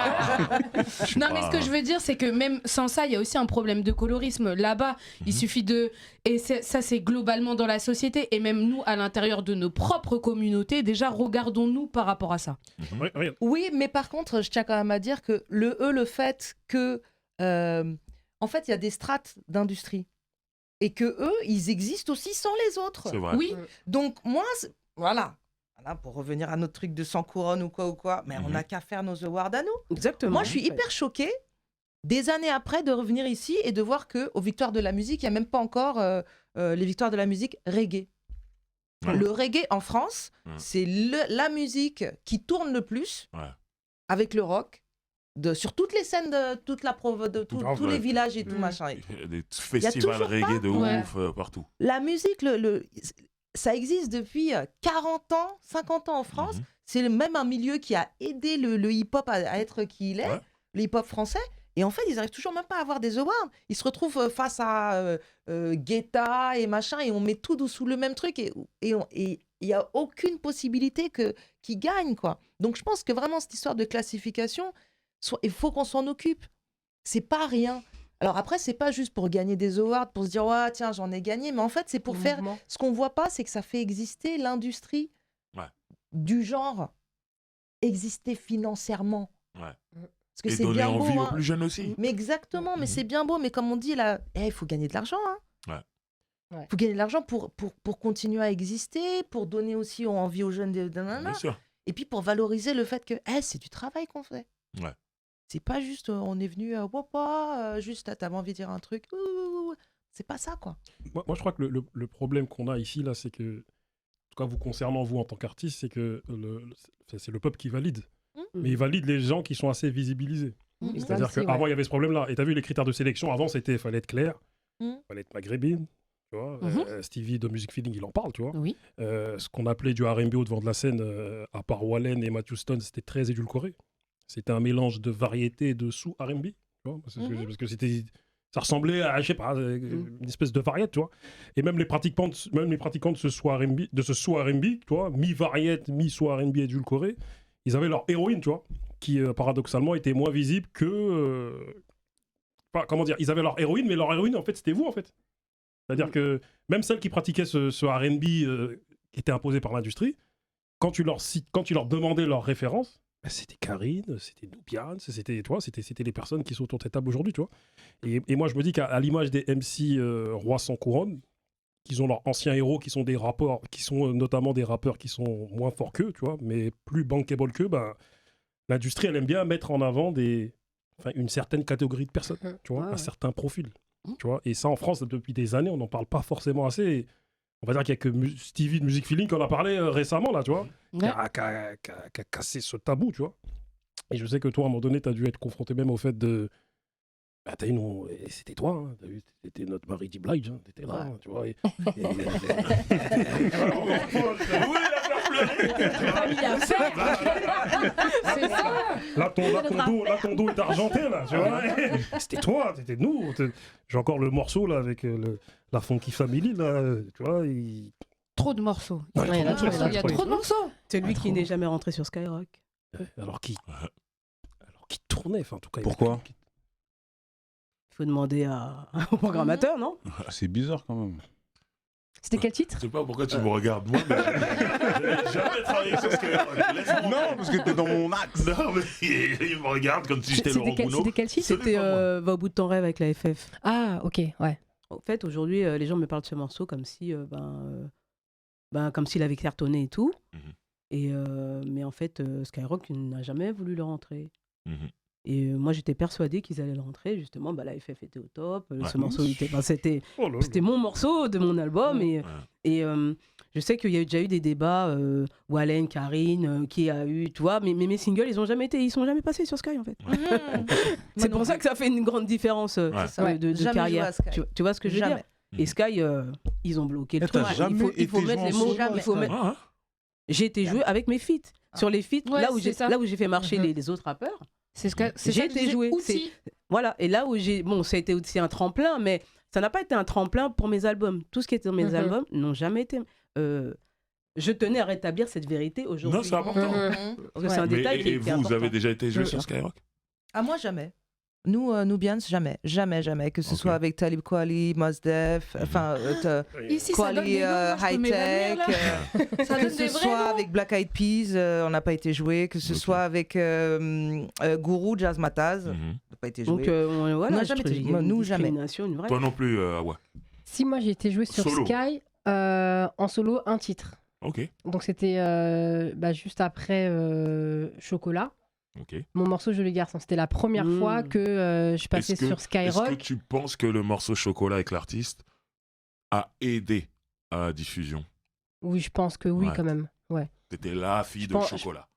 Je suis Non, pas- mais ce que je veux dire, c'est que même sans ça, il y a aussi un problème de colorisme. Là-bas, il suffit de. Et ça, c'est globalement dans la société. Et même nous, à l'intérieur de nos propres communautés, déjà, regardons-nous par rapport à ça. Ouais, regarde. Oui, mais par contre, je tiens quand même à dire que le fait que, en fait, il y a des strates d'industrie et que eux, ils existent aussi sans les autres. C'est vrai. Oui, Donc moi, voilà, pour revenir à notre truc de 100 couronnes ou quoi, mais on n'a qu'à faire nos awards à nous. Exactement. Moi, je suis hyper choquée des années après de revenir ici et de voir que aux Victoires de la musique, il n'y a même pas encore les Victoires de la musique reggae. Ouais. Le reggae en France, Ouais. c'est la musique qui tourne le plus Ouais. avec le rock. Sur toutes les scènes de Grave, tous les ouais. villages et tout Mm. machin. Il y a des festivals toujours reggae de Ouais. ouf partout. La musique, ça existe depuis 40 ans, 50 ans en France. Mhm. C'est même un milieu qui a aidé le hip-hop à être qui il est, Ouais. le hip-hop français. Et en fait, ils n'arrivent toujours même pas à avoir des awards. Ils se retrouvent face à Guetta et machin, et on met tout sous le même truc. Et il n'y a aucune possibilité qu'ils gagnent, quoi. Donc je pense que vraiment, cette histoire de classification, il faut qu'on s'en occupe. C'est pas rien. Alors après, c'est pas juste pour gagner des awards, pour se dire, ouais, tiens, j'en ai gagné. Mais en fait, c'est pour Le faire. mouvement. Ce qu'on voit pas, c'est que ça fait exister l'industrie Ouais. du genre, exister financièrement. Ouais. Parce que Et c'est donner bien beau. envie aux hein. plus jeunes aussi. Mais exactement, mais c'est bien beau. Mais comme on dit là, il faut gagner de l'argent. Hein. Ouais. Faut gagner de l'argent pour continuer à exister, pour donner aussi envie aux jeunes. Bien sûr. Et puis pour valoriser le fait que c'est du travail qu'on fait. Ouais. C'est pas juste on est venu juste t'avais envie de dire un truc. C'est pas ça quoi. Moi, je crois que le problème qu'on a ici, là, c'est que, en tout cas vous concernant vous en tant qu'artiste, c'est que c'est le peuple qui valide. Mais il valide les gens qui sont assez visibilisés. C'est-à-dire qu'avant, il y avait ce problème-là. Et tu as vu les critères de sélection, avant, il fallait être clair, fallait être maghrébine. Tu vois, Stevie de Music Feeling, il en parle, tu vois. Oui. Ce qu'on appelait du R&B au devant de la scène, à part Wallen et Matthew Stone, c'était très édulcoré. C'était un mélange de variété et de sous-R&B. Tu vois, parce que ça ressemblait à, je sais pas, une espèce de variété, tu vois. Et même les pratiquants de ce sous-R&B, tu vois, mi-variété, mi-sous-R&B édulcoré, ils avaient leur héroïne, tu vois, qui paradoxalement était moins visible que... comment dire, ils avaient leur héroïne, mais leur héroïne, en fait, c'était vous, en fait. C'est-à-dire que même celles qui pratiquaient ce R&B qui était imposé par l'industrie, quand tu leur demandais leurs références, c'était Karine, c'était Nubian, c'était les personnes qui sont autour de cette table aujourd'hui, tu vois. Et moi, je me dis qu'à l'image des MC rois sans couronne, qu'ils ont leurs anciens héros qui sont des rappeurs, qui sont notamment des rappeurs qui sont moins forts qu'eux, tu vois, mais plus bankable qu'eux, l'industrie, elle aime bien mettre en avant une certaine catégorie de personnes, tu vois, un certain profil. Tu vois, et ça, en France, depuis des années, on n'en parle pas forcément assez. Et on va dire qu'il n'y a que Stevie de Music Feeling qu'on a parlé récemment, là, tu vois, qui a cassé ce tabou, tu vois. Et je sais que toi, à un moment donné, tu as dû être confronté même au fait de... c'était toi, hein, t'as vu, c'était notre Mary J. Blige, hein, t'étais là, tu vois. Là, ton dos est argenté, là, tu vois. C'était toi, c'était nous. J'ai encore le morceau, là, avec la Funky Family, là, tu vois. Trop de morceaux. Non, Il y a trop de morceaux. C'est lui qui n'est jamais rentré sur Skyrock. Alors qui tournait, enfin, en tout cas. Pourquoi ? Il faut demander au programmateur, non ? C'est bizarre quand même. C'était quel titre ? Je sais pas pourquoi tu me regardes, moi, mais j'ai jamais travaillé sur Skyrock. Non, parce que t'es dans mon axe. Non, mais il me regarde comme si j'étais Laurent Gounod. C'était quel titre ? C'était Va au bout de ton rêve avec la FF. Ah, ok, ouais. En fait, aujourd'hui, les gens me parlent de ce morceau comme si, comme s'il avait cartonné et tout. Et, mais en fait, Skyrock n'a jamais voulu le rentrer. Et moi, j'étais persuadée qu'ils allaient le rentrer. Justement, la FF était au top. Ce morceau, c'était mon morceau de mon album. Et je sais qu'il y a déjà eu des débats, Wallen, Karine, qui a eu, tu vois, mais mes singles, ils sont jamais passés sur Sky, en fait. C'est pour ça que ça fait une grande différence de carrière. Tu vois ce que je veux dire ? Et Sky, ils ont bloqué le truc. Il faut mettre les mots. J'ai été joué avec mes feats. Sur les feats, là où j'ai fait marcher les autres rappeurs. J'ai été joué. Voilà. Et là où ça a été aussi un tremplin, mais ça n'a pas été un tremplin pour mes albums. Tout ce qui était dans mes albums n'ont jamais été. Je tenais à rétablir cette vérité aujourd'hui. Non, c'est important. C'est un détail qui est important. Vous avez déjà été joué sur Skyrock ? Ah, moi, jamais. Nous, Nubians, jamais. Jamais. Que ce soit avec Talib Kweli, Mos Def, Ici, ça donne des noms, High Tech, que ce soit avec Black Eyed Peas, on n'a pas été joué, que ce soit avec Guru, Jazz Mataz, on n'a pas été joué. Donc, voilà, nous, jamais. Toi non plus, ouais. Si, moi, j'ai été joué sur Solo. Sky en solo, un titre. Ok. Donc, c'était juste après Chocolat. Okay. Mon morceau Joli Garçon, c'était la première fois que je passais sur Skyrock. Est-ce que tu penses que le morceau Chocolat avec l'artiste a aidé à la diffusion ? Oui, je pense que oui, quand même. Ouais. T'étais la fille de Chocolat.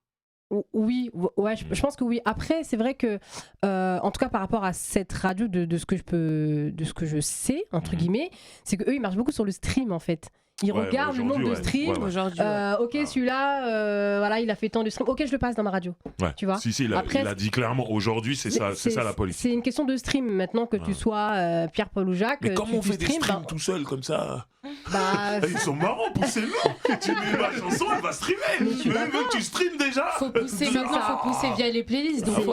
Oui, ouais, je pense que oui. Après, c'est vrai que, en tout cas par rapport à cette radio, de ce que je sais entre guillemets, c'est que eux ils marchent beaucoup sur le stream en fait. Ils regardent le nombre de streams. Aujourd'hui, ok, celui-là, voilà, il a fait tant de streams. Ok, je le passe dans ma radio. Ouais. Tu vois. Si, il a dit clairement. Aujourd'hui, c'est ça la politique. C'est une question de stream maintenant que tu sois Pierre-Paul ou Jacques. Mais comment on fait des streams tout seul comme ça Bah, ils sont marrants, poussez-le. Tu mets ma chanson, elle va streamer. Mais tu streames déjà. Faut pousser via les playlists. Donc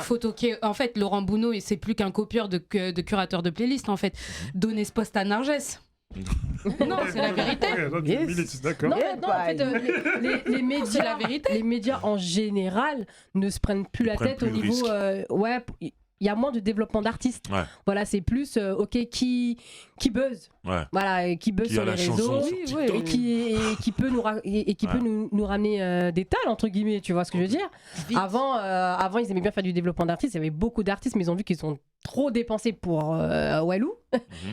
faut toquer. En fait, Laurent Bounod, c'est plus qu'un copieur de curateur de playlists. En fait, donnez ce poste à Narges. Non, c'est la vérité. D'accord. Non, en fait, les médias, c'est la vérité. Les médias en général ne se prennent plus la tête au niveau. il y a moins de développement d'artistes. Ouais. Voilà, c'est plus ok qui buzz. Ouais. Voilà, qui buzz Qui sur a les la réseaux chanson sur TikTok. et qui peut nous ramener des talents entre guillemets. Tu vois ce que je veux dire? Vite. Avant, ils aimaient bien faire du développement d'artistes. Il y avait beaucoup d'artistes, mais ils ont vu qu'ils sont trop dépensés pour Walou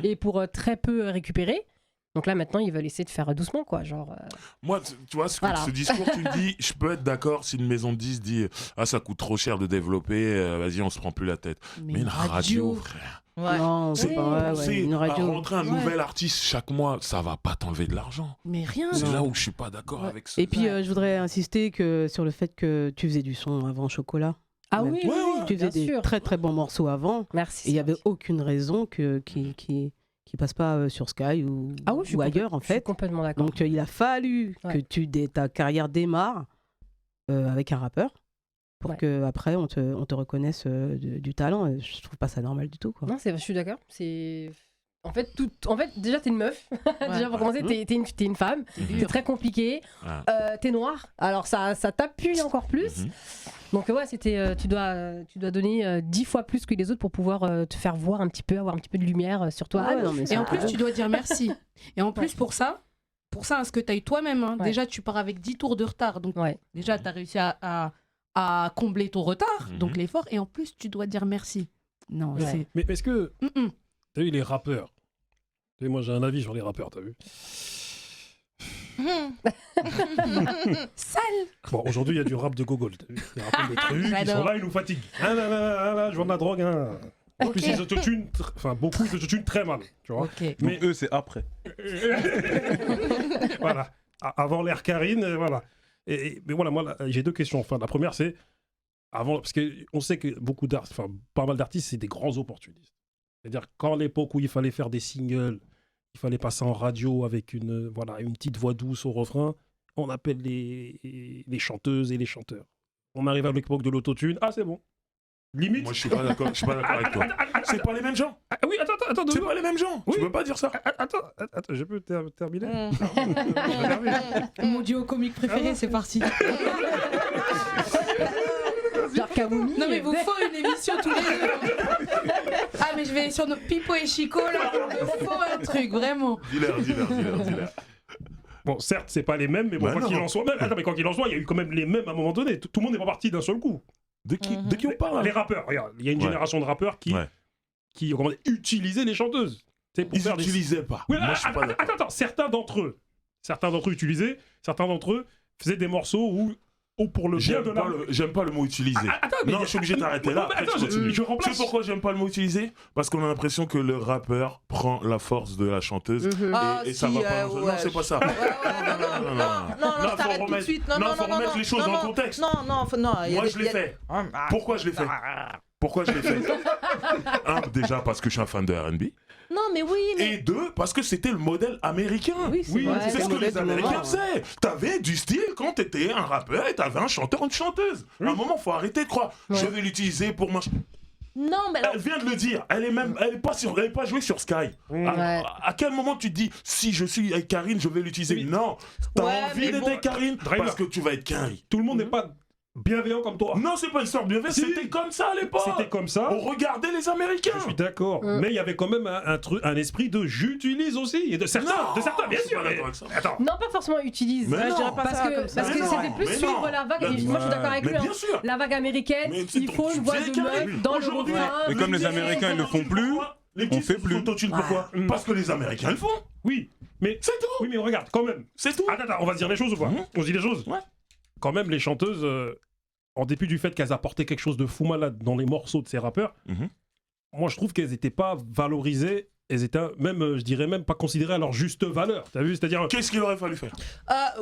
et pour très peu récupérer. Donc là, maintenant, ils veulent essayer de faire doucement, quoi. Genre. Moi, tu vois, ce discours, tu me dis, je peux être d'accord si une maison de 10 dit ah, ça coûte trop cher de développer, vas-y, on se prend plus la tête. Mais une radio, frère. Ouais. Non, C'est c'est pas pas penser une à radio. rentrer un nouvel artiste chaque mois, ça va pas t'enlever de l'argent. Mais rien. C'est Non. là où je suis pas d'accord avec ça. Et puis, je voudrais insister sur le fait que tu faisais du son avant Chocolat. Ah Même. oui, Ouais, oui, ouais. Tu faisais bien des sûr. très très bons morceaux avant. Merci. Et il n'y avait aucune raison qui passe pas sur Sky ou, Ah oui, je suis ou ailleurs, en Je suis fait. complètement d'accord. Donc, il a fallu Ouais. que ta carrière démarre avec un rappeur pour Ouais. que après on te reconnaisse du talent. Et je trouve pas ça normal du tout, quoi. Non, je suis d'accord. C'est en fait déjà t'es une meuf. Déjà pour commencer, t'es une femme. C'est très compliqué. Ouais. T'es noire. Alors ça t'appuie encore plus. Mhm. Donc ouais, tu dois donner 10 fois plus que les autres pour pouvoir te faire voir un petit peu, avoir un petit peu de lumière sur toi. Ah ouais, non, mais Et en plus, tu dois dire merci. Et en plus, pour ça, ce que tu as eu toi-même, hein, Ouais. déjà, tu pars avec 10 tours de retard. Donc, Ouais. déjà, tu as réussi à combler ton retard, Mhm. donc l'effort. Et en plus, tu dois dire merci. Non, Ouais. c'est. Mais est-ce que, Mm-mm. t'as vu les rappeurs? T'as vu, moi j'ai un avis sur les rappeurs, t'as vu? Sale. Bon, aujourd'hui il y a du rap de gogol, t'as vu? Ils racontent des trucs, ils J'adore. sont là, ils nous fatiguent. Ah, là, je vends de la drogue, hein. En plus, ils autotunent, beaucoup d'autotunent très mal, tu vois. Ok. Mais Mais- eux, c'est après. Voilà. Avant l'ère Karine, voilà. Mais voilà, moi, là, j'ai deux questions. Enfin, la première, c'est avant, parce qu'on sait que beaucoup d'artistes, enfin, pas mal d'artistes, c'est des grands opportunistes. C'est-à-dire, quand l'époque où il fallait faire des singles, il fallait passer en radio avec une petite voix douce au refrain, on appelle les chanteuses et les chanteurs. On arrive à l'époque de l'autotune, ah, c'est bon. Limite. Moi, je suis pas d'accord avec toi. C'est pas les mêmes gens. Ah, oui, attends, C'est pas les mêmes gens. Oui. Tu peux pas dire ça. Attends, je peux terminer. Mon duo comique préféré, c'est parti. Genre Kamumi. Non, mais vous faut une émission tous les deux. Ah, mais je vais sur nos Pipo et Chico, là. Il me faut un truc, vraiment. Dis-leur. Bon, certes, c'est pas les mêmes, mais bon, Bah quoi non. qu'il en soit, mais quoi qu'il en soit, il y a eu quand même les mêmes à un moment donné. Tout le monde n'est pas parti d'un seul coup. De qui on parle Les rappeurs, regarde, il y a une Ouais. génération de rappeurs qui comment dire, utilisaient les chanteuses. C'est pour Ils faire n'utilisaient pas. Oui, Moi, je suis pas d'accord. attends, certains d'entre eux utilisaient, certains d'entre eux faisaient des morceaux où pour le bien de la... J'aime pas le mot utiliser. mais Non, je suis obligé d'arrêter là. mais Après, attends, tu continues. je remplace. Tu sais pourquoi j'aime pas le mot utiliser? Parce qu'on a l'impression que le rappeur prend la force de la chanteuse Ah, et ça si, va pas. Non, ouais, c'est pas ça. Non, faut je t'arrête tout de remettre- suite. non, faut remettre les choses dans le contexte. Non. il y a Moi, des- je l'ai il y a- fait. Pourquoi je l'ai fait? Pourquoi je l'ai fait? Un, déjà parce que je suis un fan de R&B. Non, mais oui, mais. Et deux, parce que c'était le modèle américain. Oui, c'est vrai, c'est c'est ce le que les modèle du Américains moment. faisaient. T'avais du style quand t'étais un rappeur et t'avais un chanteur ou une chanteuse. À un moment, faut arrêter de croire. Je vais l'utiliser pour ma. Non, mais alors. Elle vient de le dire. Elle est pas jouée sur Sky. À quel moment tu te dis si je suis avec Karine, je vais l'utiliser? Oui. Non. T'as Ouais, envie mais d'être bon. avec Karine Driver. parce que tu vas être Karine. Tout le monde n'est pas bienveillant comme toi. Non, c'est pas une sorte de bienveillance. Si. C'était comme ça à l'époque. C'était comme ça. On regardait les Américains. Je suis d'accord, mais il y avait quand même un esprit de j'utilise aussi, et de certains, bien je suis sûr. pas mais- d'accord avec ça. Attends, Non, pas forcément utilise. Mais je non. dirais pas Parce ça que comme ça. c'était Mais plus non. suivre la vague. Mais Et moi, je suis d'accord avec Mais lui. hein. bien sûr. La vague américaine, Mais c'est il faut une voix tu de sais, meuf Karine, dans le aujourd'hui, refrain. Et comme les Américains, ils le font plus, Les on petits fait plus. autotune, pourquoi? Parce que les Américains le font. oui, mais regarde, quand même. C'est tout. Attends, on va se dire les choses ou pas? On se dit les choses. Ouais. Quand même, les chanteuses, en dépit du fait qu'elles apportaient quelque chose de fou malade dans les morceaux de ces rappeurs, moi je trouve qu'elles n'étaient pas valorisées. Elles étaient même, je dirais même, pas considérées à leur juste valeur. T'as vu? C'est-à-dire. Qu'est-ce qu'il aurait fallu faire?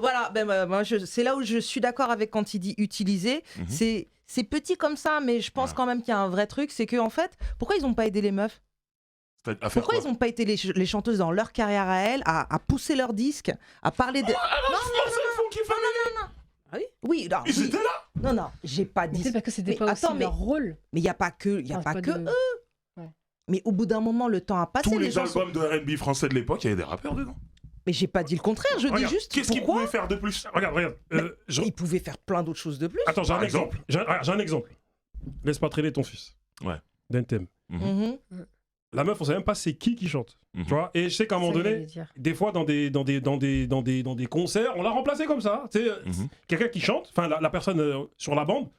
Voilà, moi, c'est là où je suis d'accord avec quand il dit utiliser. C'est petit comme ça, mais je pense quand même qu'il y a un vrai truc. C'est que en fait, pourquoi ils n'ont pas aidé les meufs? À faire Pourquoi quoi? ils n'ont pas été les chanteuses dans leur carrière à elles, à pousser leur disque, à parler de. Ah oui? Oui, non, Ils oui. étaient là. Non, j'ai pas Mais dit. c'est parce que c'était Mais pas aussi attends, mais- leur rôle. Mais il n'y a pas que, Enfin, pas c'est que de- eux. Ouais. Mais au bout d'un moment, le temps a passé. Tous les les gens sont- albums de R&B français de l'époque, il y avait des rappeurs dedans. Mais j'ai pas dit le contraire, je dis Regarde, juste Qu'est-ce qu'ils pourquoi pouvaient faire de plus? Regarde. ils pouvaient faire plein d'autres choses de plus. Attends, j'ai Par un exemple. J'ai un exemple. Laisse pas traîner ton fils. Ouais. d'un thème. Mhm. La meuf, on sait même pas c'est qui chante. Mhm. Tu vois. Et je sais qu'à un moment Ça, donné, j'allais dire. des fois dans des concerts, on l'a remplacé comme ça. Tu sais, quelqu'un qui chante, enfin la personne sur la bande,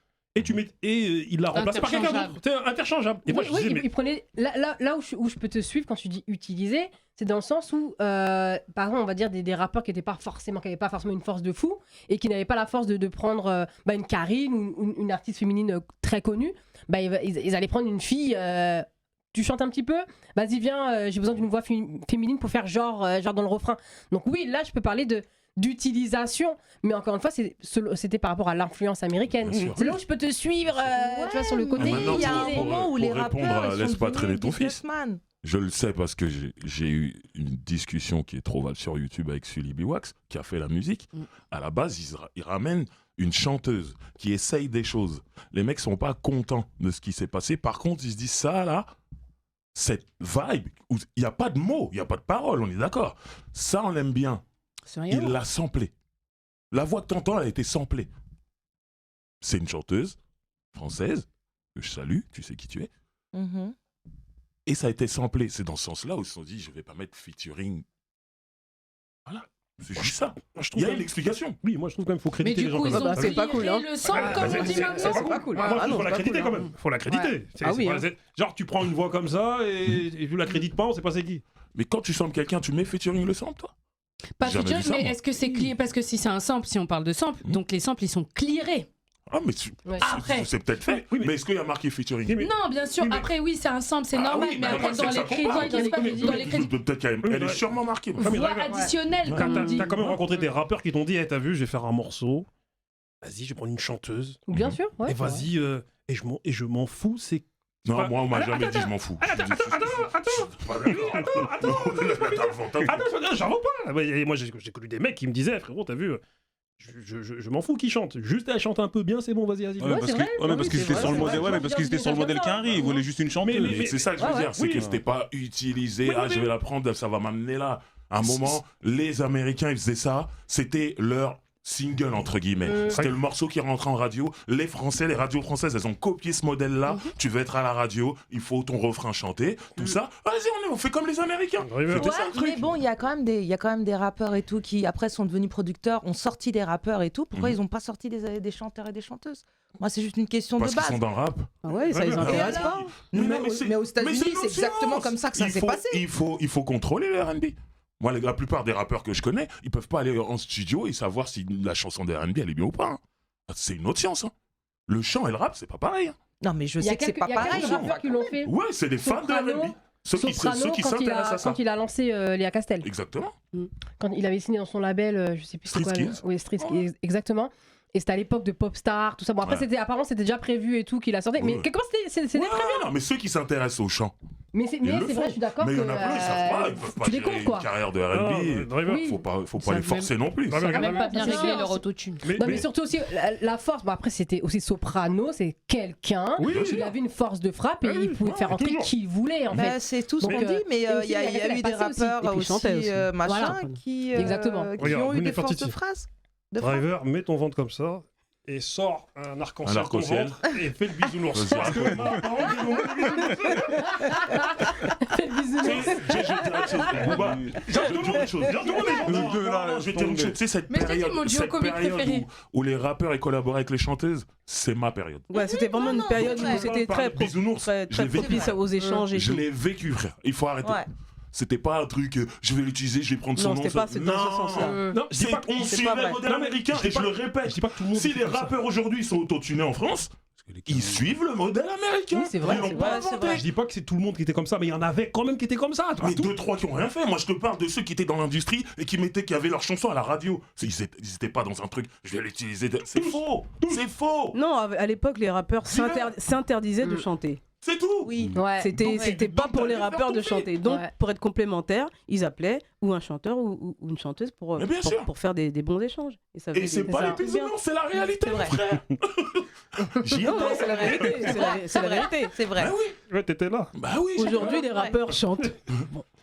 et il l'a remplacé par quelqu'un d'autre. Tu sais, interchangeable. Et moi je Oui, disais, mais il prenait là où je peux te suivre quand tu dis utiliser, c'est dans le sens où par exemple on va dire des rappeurs qui n'avaient pas forcément une force de fou et qui n'avaient pas la force de prendre une Karine ou une artiste féminine très connue, ils allaient prendre une fille. Tu chantes un petit peu, vas-y viens, j'ai besoin d'une voix féminine pour faire genre dans le refrain. Donc oui, là je peux parler d'utilisation, mais encore une fois c'était par rapport à l'influence américaine. Bien sûr. C'est là où je peux te suivre tu vois, sur le côté. Maintenant, Il y a un pour- moment où pour les répondre rappeurs à ils Laisse sont pas traîner devenus ton fils. businessman. Je le sais parce que j'ai eu une discussion qui est trop valable sur YouTube avec Sully Biwax, qui a fait la musique. À la base, ils ramènent une chanteuse qui essaye des choses. Les mecs sont pas contents de ce qui s'est passé. Par contre, ils se disent ça là, cette vibe, où il n'y a pas de mots, il n'y a pas de paroles, on est d'accord. Ça, on aime bien. C'est rien. Il l'a samplé. La voix que t'entends, elle a été samplée. C'est une chanteuse française, que je salue, tu sais qui tu es. Mhm. Et ça a été samplé. C'est dans ce sens-là où ils se sont dit, je vais pas mettre featuring. Voilà. C'est juste ça. moi, je Il trouve y a quand une même- explication. Oui, moi je trouve quand même qu'il faut Mais créditer du les gens coup, comme ils ça. ont c'est pas cool, hein. le sample, comme on dit c'est maintenant. pas cool. Moi, Ah il faut non, la c'est pas créditer cool. quand même. Faut la créditer. Ah oui, hein. Genre, tu prends une voix comme ça et tu la crédites pas, on sait pas c'est qui. Mais quand tu samples quelqu'un, tu mets featuring le sample, toi. Pas Jamais featuring, vu ça, mais moi. est-ce que c'est clear? Parce que si c'est un sample, si on parle de sample, donc les samples ils sont clearés. Ah, mais Ouais. Après. c'est peut-être fait. Oui, mais- mais est-ce qu'il y a marqué featuring Oui, mais- Non, bien sûr. Oui, mais- Après, oui, c'est un sample, c'est normal. oui, mais bah, après, moi, dans c'est les ça crédits, qu'on parle. dans les crédits, Peut-être qu'elle Oui, elle est mais- sûrement marquée. Ah, mais voix regarde, additionnelle, ouais. comme on T'as dit. quand même rencontré des rappeurs qui t'ont dit, t'as vu, je vais faire un morceau. Vas-y, je vais prendre une chanteuse. Bien sûr, ouais. Et vas-y, et je m'en fous, c'est. Non, pas- moi, on m'a Attends, jamais dit, attends, je m'en fous. Attends, j'en veux pas. Ouais, et moi, j'ai connu des mecs qui me disaient, frérot, t'as vu, je m'en fous qui chante. Juste elle chante un peu bien, c'est bon, vas-y. Ouais, parce c'est que- vrai. ouais, mais parce Oui, qu'ils c'est étaient vrai, sur le c'est modèle, vrai. ouais, mais parce qu'ils étaient sur le modèle Quinry, ils voulaient juste une chanteuse. Mais c'est ça que je veux dire, c'est oui. que c'était pas utilisé, Oui, ah oui, je oui. vais la prendre, ça va m'amener là. À un moment, les Américains, ils faisaient ça, c'était leur single, entre guillemets. C'était le morceau qui rentrait en radio. Les Français, les radios françaises, elles ont copié ce modèle-là. Tu veux être à la radio, il faut ton refrain chanté, tout ça. Vas-y, on fait comme les Américains. C'était Ouais, ça le truc. mais bon, il y a quand même des rappeurs et tout qui après sont devenus producteurs, ont sorti des rappeurs et tout. Pourquoi ils n'ont pas sorti des chanteurs et des chanteuses? Moi, c'est juste une question Parce de qu'ils base. sont dans le rap. Ah ouais, ça Ouais, les ouais. intéresse Et pas. alors Mais non, mais mais c'est- aux mais États-Unis, c'est c'est exactement l'influence. comme ça que ça s'est passé. Il faut contrôler le R&B. Moi, la plupart des rappeurs que je connais, ils peuvent pas aller en studio et savoir si la chanson de R&B elle est bien ou pas. hein. C'est une autre science. hein. Le chant et le rap, c'est pas pareil. hein. Non, mais je Il y a sais que c'est quelques pas pareil. rappeurs qui l'ont fait. Ouais, c'est des fans de Soprano, R&B. Ceux qui Soprano, s'intéressent à ça. quand il a lancé Léa Castel. Exactement. Quand il avait signé dans son label, je sais plus c'est Street quoi. Skills. Oui, Street Skills, exactement. Et c'était à l'époque de Popstar, tout ça. Bon, après, Ouais. apparemment, c'était déjà prévu et tout qu'il a sorti. Mais Ouais. quelque part, c'est Ouais, non, mais ceux qui s'intéressent au chant, Mais c'est ils le vrai, font. je suis d'accord Mais que. il y en a plein, ils savent pas. Ils peuvent pas tu gérer découvres une quoi. carrière de Ah, R&B. Driver. Oui. Faut pas Ça les fait- forcer non plus. Driver, Ça n'a même pas bien Bien réglé sûr. leur autotune. Non, mais surtout aussi la force. Bon, après, c'était aussi Soprano, c'est quelqu'un. Oui, Il avait une force de frappe et Oui, il pouvait ouais, faire entrer toujours. qui il voulait, en fait. Bah, c'est tout ce Donc, qu'on dit, mais et aussi, il y a elle eu des passait aussi. rappeurs Et puis chantait aussi, aussi. machin, Voilà. qui Exactement. Regarde, ont eu Moon des et forces de Fortiti. phrases. Driver, mets ton ventre comme ça et sors un arc-en-ciel. Un arc-en-ciel. ton ventre Et fais le bisounours. Vas-y, Parce que Fais le bisounours. Je vais te dire une chose, Booba. Je vais te dire une chose. Je vais te dire une chose. Tu sais, cette Mais je te dis, période, mon duo cette comique période préféré. où les rappeurs ils collaboraient avec les chanteuses, c'est ma période. Ouais, c'était vraiment une non, période ouais. où c'était très Bisounours, très je l'ai vécu. propice aux échanges et Je tout. l'ai vécu, frère. Il faut arrêter. Ouais. C'était pas un truc, je vais l'utiliser, je vais prendre son Non, nom. c'était pas dans ce sens-là. Non, je dis pas que- On c'est suivait pas le vrai. modèle Non, mais américain je dis et je pas- le répète. je dis pas que tout le monde Si est les comme ça. rappeurs aujourd'hui sont autotunés en France, ils suivent le modèle américain. Oui, c'est vrai, Ils l'ont c'est pas vrai, c'est inventé. vrai. Je dis pas que c'est tout le monde qui était comme ça, mais il y en avait quand même qui étaient comme ça. Mais Tout. 2-3 qui ont rien fait. Moi, je te parle de ceux qui étaient dans l'industrie et qui avaient leurs chansons à la radio. Ils étaient pas dans un truc, je vais l'utiliser. C'est faux. C'est faux. Non, à l'époque, les rappeurs s'interdisaient de chanter. C'est tout. Oui. Ouais. C'était pas donc pour les t'allais rappeurs faire de ton chanter. Donc, Ouais. pour être complémentaires, ils appelaient ou un chanteur ou une chanteuse Mais bien sûr. pour faire des bons échanges. Et ça faisait Et c'est des- pas ça- les bisounours, c'est la réalité, C'est mon vrai. frère. J'y Non, étais. c'est la vérité. C'est la vérité. C'est vrai. Bah oui. Ouais, t'étais là. Bah oui. Aujourd'hui, les rappeurs chantent.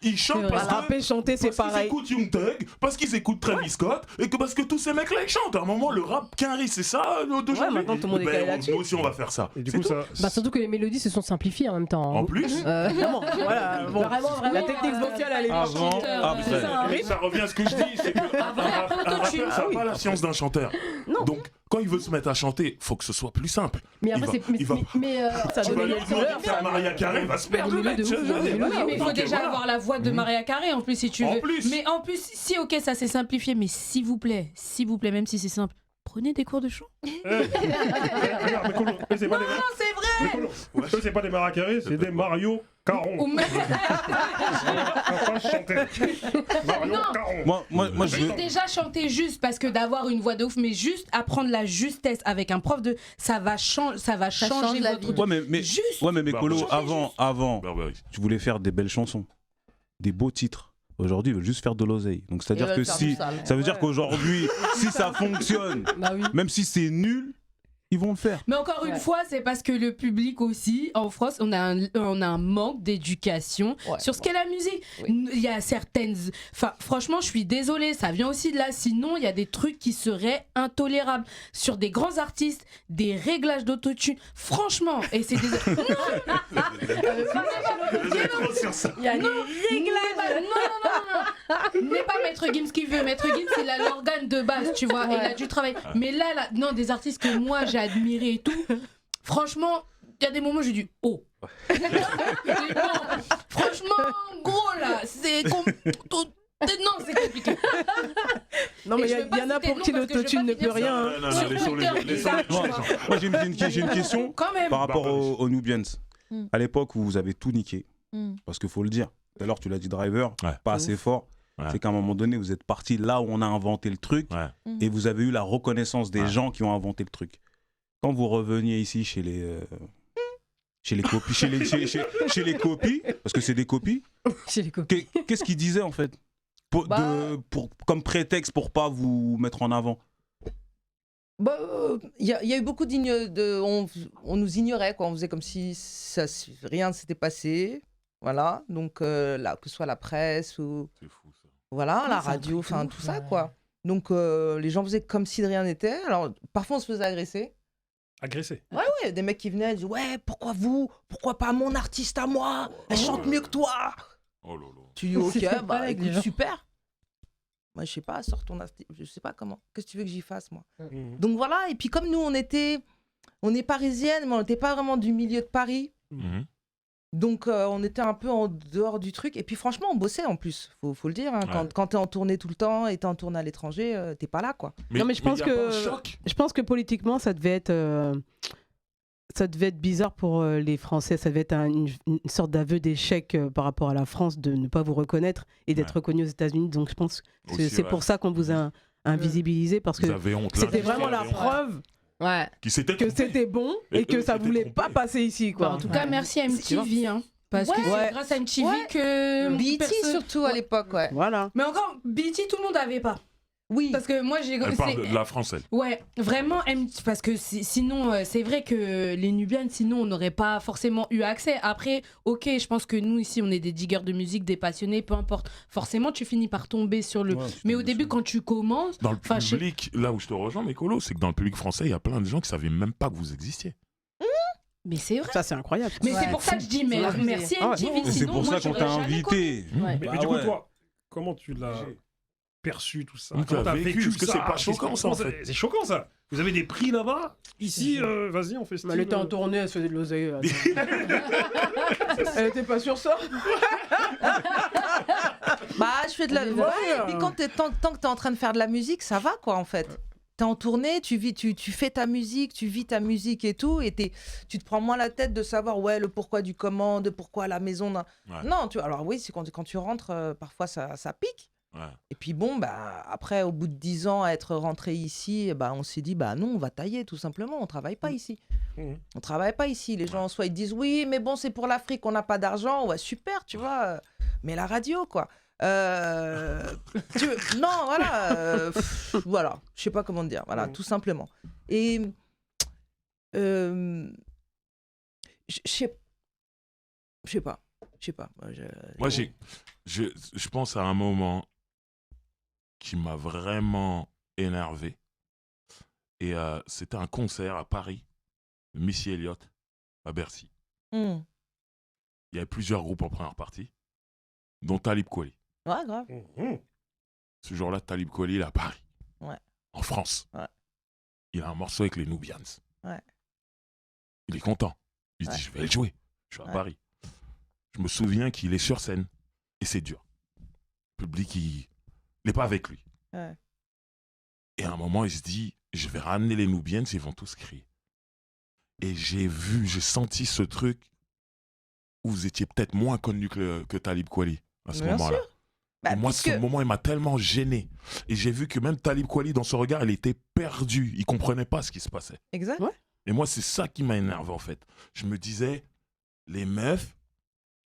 Ils chantent C'est parce vrai. que... Rapper, chanter, c'est Parce qu'ils pareil. écoutent Young Thug, parce qu'ils écoutent Travis Scott, et que parce que tous ces mecs-là ils chantent. À un moment, le rap quinri, c'est ça d'aujourd'hui. Ouais, maintenant, tout le monde est calé là-dessus. Nous aussi, on va faire ça. Et du C'est coup, tout. ça. Bah, surtout que les mélodies se sont simplifiées en même temps. En plus, Vraiment, voilà. Bon, Vraiment, la technique vocale, elle est Avant, chanteur, après. c'est ça, hein. ça revient à ce que je dis, c'est que un après, l'autotune. rappeur, ça n'a pas la science d'un chanteur. Non. Donc, quand il veut se mettre à chanter, faut que ce soit plus simple. Mais Il après, va- c'est. il va- Ça Tu donne vas une lui autre demander couleur, de faire Maria Carey, il va se perdre le Mais mec. de ouf, je veux dire. mais Oui, mais il faut Donc, déjà voilà. avoir la voix de Maria Carey en plus si tu En veux. plus. Mais en plus, si ok, ça c'est simplifié, mais s'il vous plaît, même si c'est simple, prenez des cours de chant. Regarde, mais Colo, eux, c'est pas des. Non, c'est vrai. Mais Colo, eux, c'est pas des Mariah Carey, c'est des Mario Caron. Ou même- On va pas chanter. Mario Non. Caron. Moi, je Mais veux. déjà chanter juste parce que d'avoir une voix de ouf, mais juste apprendre la justesse avec un prof de ça va changer change la votre vie. Ouais, mais juste. ouais, mais Bah, Colo, changer avant, Barbarie. tu voulais faire des belles chansons, des beaux titres. Aujourd'hui, ils veulent juste faire de l'oseille. Donc, c'est-à-dire que si. Ça veut dire qu'aujourd'hui, si ça fonctionne, Bah oui. même si c'est nul, ils vont le faire. Mais encore une fois, c'est parce que le public aussi, en France, on a un manque d'éducation Ouais. sur ce qu'est la musique. Oui. Il y a certaines... Enfin, franchement, je suis désolée, ça vient aussi de là. Sinon, il y a des trucs qui seraient intolérables. Sur des grands artistes, des réglages d'autotune. Franchement, et c'est des... Trop sur ça. Il y a des Non. N'est pas Maître Gims qui veut. Maître Gims, il a l'organe de base, tu vois. Et il a du travail. Mais là, non, des artistes que moi, j'ai admirés et tout. Franchement, il y a des moments où j'ai dit « Oh ». J'ai dit, non. Franchement, gros, là, c'est... Non, c'est compliqué. Non, mais Et il je vais y pas en a citer pour le qui nom parce que je l'autotune vais ne pas peut finir rien. Non, non, Sur laissons Twitter, les ils savent, tu vois. Moi, j'ai une question Quand même. par rapport Barbarie. aux Nubians. Mm. À l'époque où vous avez tout niqué, Mm. parce qu'il faut le dire, tout à l'heure tu l'as dit Driver, Ouais. pas assez fort, Ouais. c'est qu'à un moment donné vous êtes parti là où on a inventé le truc Ouais. et vous avez eu la reconnaissance des Ouais. gens qui ont inventé le truc. Quand vous reveniez ici chez les copies, chez les copies, parce que c'est des copies, Chez les copains. qu'est-ce qu'ils disaient en fait comme prétexte pour pas vous mettre en avant? Bah, il y a eu beaucoup on nous ignorait, quoi. On faisait comme si rien ne s'était passé. Voilà. Donc, là, que ce soit la presse ou C'est fou ça. voilà, la c'est un radio, truc de enfin ouf, tout ça, ouais. quoi. Donc, les gens faisaient comme si de rien n'était. Alors, parfois, on se faisait agresser. Agressé. Ouais, des mecs qui venaient, ils disaient ouais, pourquoi vous? Pourquoi pas mon artiste à moi? Elle chante mieux que toi. Oh là là. Tu dis ok, C'est bah pas écoute, les gens. super. Moi, je sais pas, sors ton artiste. Je sais pas comment. Qu'est-ce que tu veux que j'y fasse, moi? Mhm. Donc voilà, et puis comme nous, on est parisiennes, mais on n'était pas vraiment du milieu de Paris. Mhm. Donc on était un peu en dehors du truc. Et puis franchement, on bossait en plus, faut le dire. Hein. Ouais. Quand t'es en tournée tout le temps et t'es en tournée à l'étranger, t'es pas là, quoi. Non, mais je pense y a pas que- un choc. Je pense que politiquement, ça devait être bizarre pour les Français. Ça devait être une sorte d'aveu d'échec par rapport à la France de ne pas vous reconnaître et d'être Ouais. reconnu aux États-Unis. Donc je pense que Aussi, c'est ouais. pour ça qu'on vous a invisibilisé parce Vous que avez honte. c'était l'industrie vraiment la avait honte. preuve Ouais. Qui s'était que trompé. c'était bon Et et que eux ça s'étaient voulait trompés. pas passer ici, Bah, quoi. en tout cas, Ouais. merci à Tu vois. MTV, hein, parce que Ouais. c'est grâce à MTV Ouais. que BET personne- surtout à l'époque, ouais. Voilà. Mais encore, BET, tout le monde n'avait pas. Oui. Parce que moi, j'ai... Elle parle c'est- de la française. Ouais, vraiment, parce que sinon, c'est vrai que les Nubians, sinon, on n'aurait pas forcément eu accès. Après, ok, je pense que nous, ici, on est des diggers de musique, des passionnés, peu importe. Forcément, tu finis par tomber sur le... Ouais, Mais tu au tombes début, dessus. quand tu commences... Dans le Enfin, je sais- public, là où je te rejoins, Mécolo, c'est que dans le public français, il y a plein de gens qui savaient même pas que vous existiez. Mais c'est vrai. Ça, c'est incroyable. Mais Ouais, c'est pour ça que je dis c'est abusé. merci Ah ouais. MTV, Et c'est sinon, pour moi, ça qu'on j'aurais t'a jamais connu. invité. Ouais. Mais Bah du coup, ouais. toi, comment tu l'as perçu tout ça? Comment tu Comment l'as t'as vécu? Est-ce que ça? c'est pas Qu'est-ce choquant, que- ça, en comment fait C'est choquant, ça. Vous avez des prix là-bas. Ici, vas-y, on fait Mais elle était en tournée, elle se faisait de l'oseille. Elle était pas sur ça. Bah, je fais de la. Ouais. Ouais, et puis tant que t'es en train de faire de la musique, ça va, quoi, en fait. T'es en tournée, tu fais ta musique, tu vis ta musique et tout, et tu te prends moins la tête de savoir, ouais, le pourquoi du comment, de pourquoi la maison. Ouais. Non, alors oui, c'est quand tu rentres, parfois ça pique. Ouais. Et puis bon, bah, après, au bout de 10 ans, à être rentré ici, bah, on s'est dit, bah non, on va tailler, tout simplement, on travaille pas ici. Mhm. On travaille pas ici. Les gens, soit ils disent, oui, mais bon, c'est pour l'Afrique, on n'a pas d'argent, ouais, super, tu vois. Mais la radio, quoi. Non, voilà. Voilà, je sais pas comment te dire. Voilà, Mhm. tout simplement. Et je sais pas. Je sais pas. Moi, je pense à un moment qui m'a vraiment énervé. Et c'était un concert à Paris, de Missy Elliott, à Bercy. Hmm. Il y avait plusieurs groupes en première partie, dont Talib Kweli. Ouais, grave. Ce jour-là, Talib Kweli, il est à Paris. Ouais. En France. Ouais. Il a un morceau avec les Nubians. Ouais. Il est content. Il se Ouais. dit, je vais le jouer. Je suis à Ouais. Paris. Je me souviens qu'il est sur scène. Et c'est dur. Le public, il n'est pas avec lui. Ouais. Et à un moment, il se dit, je vais ramener les Nubians, ils vont tous crier. Et j'ai senti ce truc où vous étiez peut-être moins connu que Talib Kweli à ce Bien moment-là. sûr. Bah, Et moi, puisque- ce moment, il m'a tellement gêné. Et j'ai vu que même Talib Kweli, dans son regard, il était perdu. Il comprenait pas ce qui se passait. Exact. Ouais. Et moi, c'est ça qui m'a énervé, en fait. Je me disais, les meufs,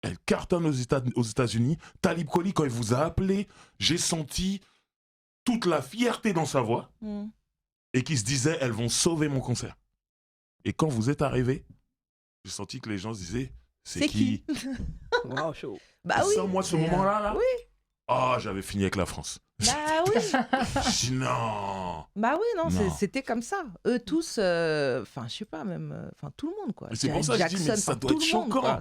elles cartonnent aux États-Unis. Talib Kweli, quand il vous a appelé, j'ai senti toute la fierté dans sa voix Hmm. et qui se disait, elles vont sauver mon concert. Et quand vous êtes arrivé, j'ai senti que les gens se disaient, c'est qui Wow, chaud. Bah oui. Ça, moi, ce Mais, moment-là, là, oui. j'avais fini avec la France. Bah oui. Je dis non. Bah oui, non, Non. c'était comme ça. Eux tous, enfin, je sais pas, même, enfin, tout le monde, quoi. Mais c'est pour ça que je dis, mais ça doit être choquant.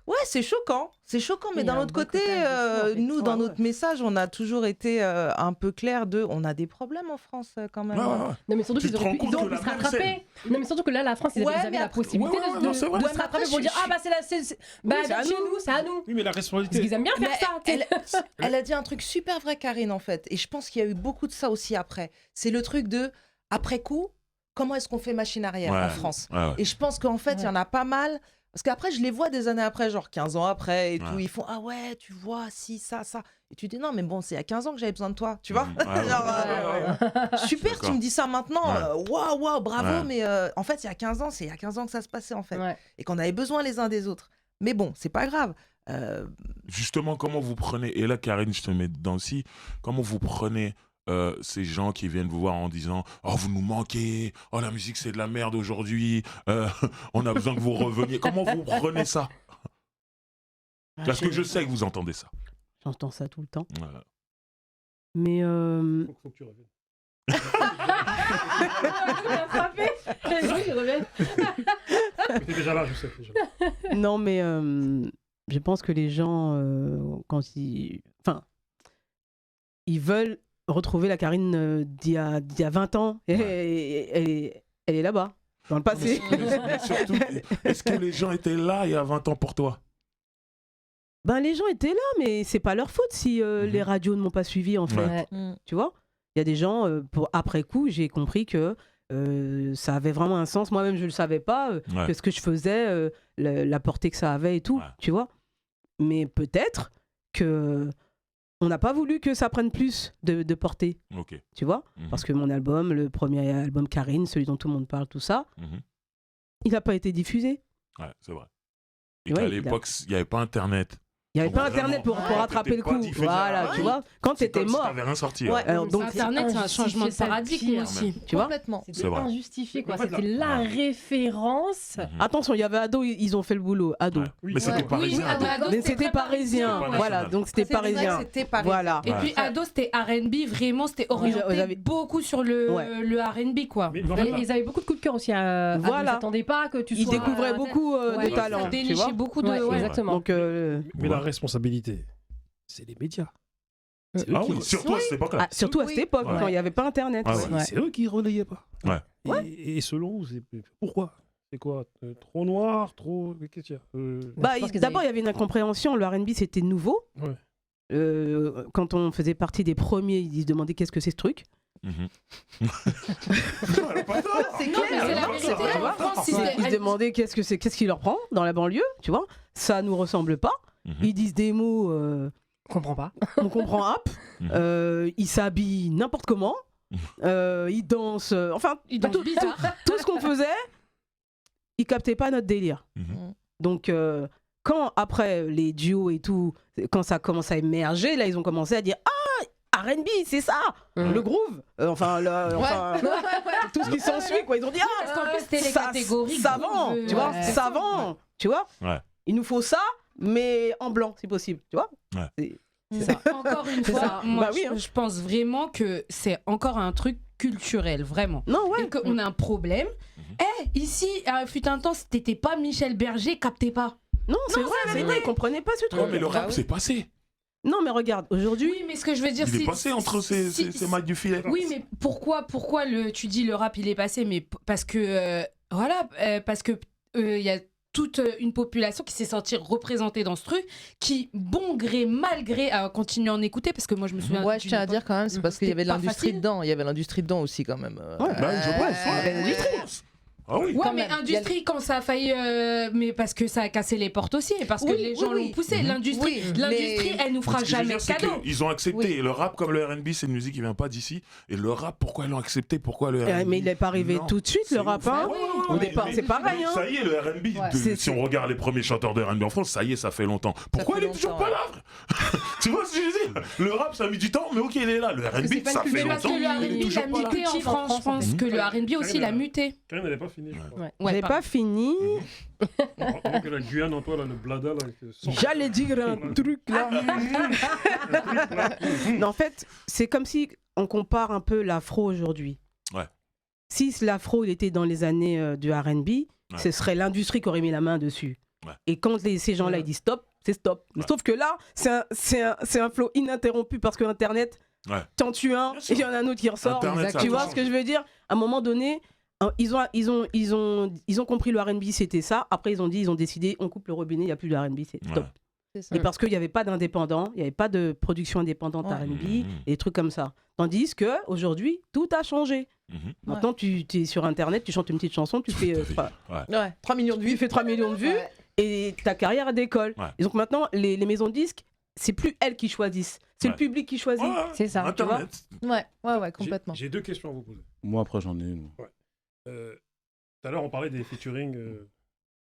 Ouais, c'est choquant. C'est choquant, mais Il y d'un a un autre côté, boycottage de fou, en fait. nous, dans Ouais, notre message, on a toujours été un peu clair on a des problèmes en France, quand même. Ouais, ouais, ouais. Non, mais surtout Tu qu'ils te auraient rends pu, compte ils auraient que pu la se même rattraper. Non, mais surtout que là, la France, ils Ouais, avaient mais la après- possibilité ouais, ouais, non, c'est vrai. de Ouais, se mais rattraper après, pour dire je- ah bah c'est Oui, c'est à chez nous. nous, c'est à nous. Oui, mais la Parce responsabilité. qu'ils aiment bien faire Mais ça. tu sais. elle a dit un truc super vrai, Karine, en fait. Et je pense qu'il y a eu beaucoup de ça aussi après. C'est le truc de, après coup, comment est-ce qu'on fait machine arrière Ouais. en France? Ouais, ouais. Et je pense qu'en fait, il y en a pas mal. Parce qu'après, je les vois des années après, genre 15 ans après et Ouais. tout. Ils font ah ouais, tu vois, si, ça. Et tu dis non, mais bon, c'est il y a 15 ans que j'avais besoin de toi, tu vois. Mhm. Ouais, ouais. Genre, super, D'accord. tu me dis ça maintenant. Ouais. Waouh, bravo. Ouais. Mais en fait, il y a 15 ans, c'est il y a 15 ans que ça se passait en fait. Ouais. Et qu'on avait besoin les uns des autres. Mais bon, c'est pas grave. Justement, comment vous prenez, et là, Karine, je te mets dedans aussi, comment vous prenez ces gens qui viennent vous voir en disant « Oh, vous nous manquez, oh, la musique, c'est de la merde aujourd'hui, on a besoin que vous reveniez. » Comment vous prenez ça? Parce que je sais que vous entendez ça. J'entends ça tout le temps. Voilà. Mais Faut que tu reviennes. Il a frappé. Je reviens. T'es déjà là, je sais. Déjà. non, mais je pense que les gens, quand ils. Enfin, ils veulent retrouver la Karine d'il y a 20 ans. Et elle est là-bas, dans le passé. Mais surtout, est-ce que les gens étaient là il y a 20 ans pour toi? Ben, les gens étaient là, mais c'est pas leur faute si les radios ne m'ont pas suivi, en fait. Ouais. Tu vois? Il y a des gens, après coup, j'ai compris que ça avait vraiment un sens. Moi-même, je ne le savais pas, Ouais. que ce que je faisais, la portée que ça avait et tout, Ouais. tu vois? Mais peut-être que on n'a pas voulu que ça prenne plus de portée, Ok. tu vois? Mhm. Parce que mon album, le premier album Karine, celui dont tout le monde parle, tout ça, Mhm. il n'a pas été diffusé. Ouais, c'est vrai. Et Ouais, qu'à il a- l'époque, il n'y avait pas Internet. Il n'y avait Donc pas Internet pour vraiment, rattraper t'étais le pas coup. diffusé à la Voilà, radio. tu vois? Quand C'est t'étais comme si mort. t'avais rien sorti. Ouais. Alors, donc, Internet, c'est un changement de paradigme aussi. tu vois? Complètement. C'était C'est vrai. injustifié, quoi. En fait, C'était la Ouais. référence. Mhm. Attention, il y avait Ado, ils ont fait le boulot. Ado. Ouais. Oui. Mais c'était Ouais. parisien. Oui, Ado, donc. Ado, Mais c'était c'était très parisien. parisien. C'est pas Voilà, national. donc c'était C'est vrai que parisien. c'était parisien. Voilà. Et puis Ado, c'était R&B, vraiment, c'était orienté Vous avez- beaucoup sur le, Ouais. le R&B, quoi. Mais en fait, Ils avaient beaucoup de coups de cœur aussi. Ils Voilà. s'attendaient pas que tu Ils sois. découvraient beaucoup Ouais, de talents. Tu Dénicher vois? beaucoup de... Ouais, ouais. exactement. Donc, mais la responsabilité, c'est les médias. C'est eux Ah qui- oui, surtout à cette époque-là. surtout à Oui. cette époque, Ouais. quand il n'y avait pas Internet. Ah ouais. ouais. C'est eux qui relayaient pas. Ouais. Et selon vous, pourquoi? C'est quoi? Trop noir, trop. Qu'est-ce qu'il y a? Bah, Je pense qu'ils d'abord, il avaient- y avait une incompréhension. Le R&B, c'était nouveau. Ouais. Quand on faisait partie des premiers, ils se demandaient qu'est-ce que c'est ce truc. Mhm. C'est Non, mais c'est la clair. vérité. vrai. En France, Ils se c'était... demandaient qu'est-ce qui leur prend dans la banlieue, tu vois. Ça nous ressemble pas. Mhm. Ils disent des mots, Je comprends pas. on comprend hop. Mhm. Ils s'habillent n'importe comment. Ils dansent. Enfin, Ils dansent tout, bizarre. tout ce qu'on faisait, ils captaient pas notre délire. Mhm. Donc, quand après les duos et tout, quand ça commence à émerger, là, ils ont commencé à dire ah, R&B, c'est ça, Mhm. le groove. Enfin, tout ce qui s'ensuit, quoi. Ils ont dit Parce qu'en plus, c'était les ça- catégories savant, groove, tu vois, ouais. savant, tu vois. Ouais. Il nous faut ça mais en blanc, si possible, tu vois. C'est ça. Encore une C'est fois, ça. moi, Bah oui, hein. je pense vraiment que c'est encore un truc culturel, vraiment. Non, ouais. Et qu'on a un problème. Ici, fut un temps, si t'étais pas Michel Berger, captais pas. Non, c'est vrai, ils comprenaient pas ce truc. Ouais, mais le rap, c'est passé. Non, mais regarde, aujourd'hui. Oui, mais ce que je veux dire, Il est passé entre ces mailles du filet. Oui, mais pourquoi tu dis le rap, il est passé? Mais parce que, parce que il y a toute une population qui s'est sentie représentée dans ce truc, qui, bon gré, mal gré, a continué à en écouter, parce que moi, je me souviens... Ouais, je tiens à dire quand même, c'est parce qu'il y avait de pas l'industrie facile. dedans. Il y avait l'industrie dedans aussi, quand même. Bah, je pense. Ah oui. Ouais, Quand mais même. industrie, quand ça a failli... mais parce que ça a cassé les portes aussi, et parce que les gens l'ont poussé. L'industrie, elle nous fera Ce que je veux jamais dire, de c'est cadeau. qu'ils ont accepté. Le rap, comme le R&B, c'est une musique qui vient pas d'ici. Et le rap, pourquoi ils l'ont accepté? Pourquoi le R&B? Mais il n'est pas arrivé Non. tout de suite, le C'est rap. ouf. Hein. Ouais, Au départ, mais- c'est pareil. Hein. Ça y est, le R&B, si on regarde les premiers chanteurs de R&B en France, ça y est, ça fait longtemps. Pourquoi fait il est toujours longtemps, pas là, frère? Tu vois ce que je veux dire? Le rap, ça a mis du temps, mais ok, il est là. Le R&B, c'est pas ça une fait Mais parce que longtemps. le il est R&B, il toujours a pas là. muté en France, je pense que le R&B aussi, il a muté. Karine n'avait pas fini, je crois. Ouais, J'avais pardon. pas fini. On voit que la Guyane en toi, là, le blada, là. avec son- J'allais dire un truc là. Non, en fait, c'est comme si on compare un peu l'afro aujourd'hui. Ouais. Si l'afro il était dans les années du R&B, ce serait l'industrie qui aurait mis la main dessus. Ouais. Et quand ces gens-là ils disent stop, c'est stop. Ouais. Sauf que là, c'est un flow ininterrompu parce que Internet, Ouais. t'en tues un Bien et sûr. il y en a un autre qui ressort. Internet, ça a Tu tout vois changé. ce que je veux dire? À un moment donné, ils ont compris le R&B c'était ça. Après ils ont décidé on coupe le robinet, il n'y a plus de R&B, c'est stop. Ouais. C'est ça. Et parce qu'il n'y avait pas d'indépendants, il n'y avait pas de production indépendante Ouais. R&B, Mhm. et des trucs comme ça. Tandis qu'aujourd'hui, tout a changé. Mhm. Maintenant, tu es sur Internet, tu chantes une petite chanson, tu fais, Ouais, 3 millions de vues. tu fais 3 millions de vues, Ouais. et ta carrière décolle. Ouais. Et donc maintenant, les maisons de disques, c'est plus elles qui choisissent, c'est Ouais. le public qui choisit. Ouais, C'est ça, tu Internet. Ouais, complètement. J'ai 2 questions à vous poser. Moi, après, j'en ai une. Tout à l'heure, on parlait des featuring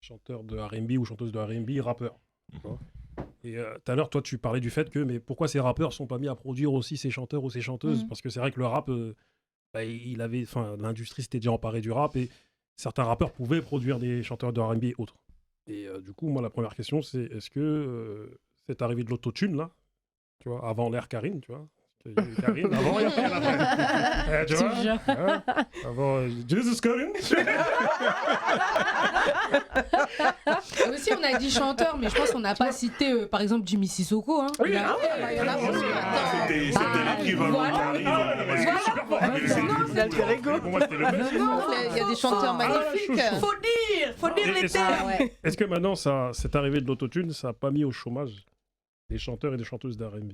chanteurs de R&B ou chanteuses de R&B, rappeurs. tu vois. Et tout à l'heure, toi, tu parlais du fait que, mais pourquoi ces rappeurs sont pas mis à produire aussi ces chanteurs ou ces chanteuses? Parce que c'est vrai que le rap, l'industrie s'était déjà emparée du rap et certains rappeurs pouvaient produire des chanteurs de R&B et autres. Et du coup, moi, la première question, c'est est-ce que cette arrivée de l'autotune, là, tu vois, avant l'ère Karine, tu vois, parce qu'il y a eu Karine avant, il y a Karine après. Tu vois, hein, avant Jesus Karine. Et aussi, on a dit chanteur, mais je pense qu'on n'a pas cité, par exemple, Jimmy Sissoko. Hein. Il y en a beaucoup. C'était l'équivalent de Karine. C'est l'alter ego. Pour moi, c'était le best. Il y a des chanteurs magnifiques. Faut dire les termes. Est-ce que maintenant, cette arrivée de l'autotune, ça n'a pas mis au chômage des chanteurs et des chanteuses d'R&B?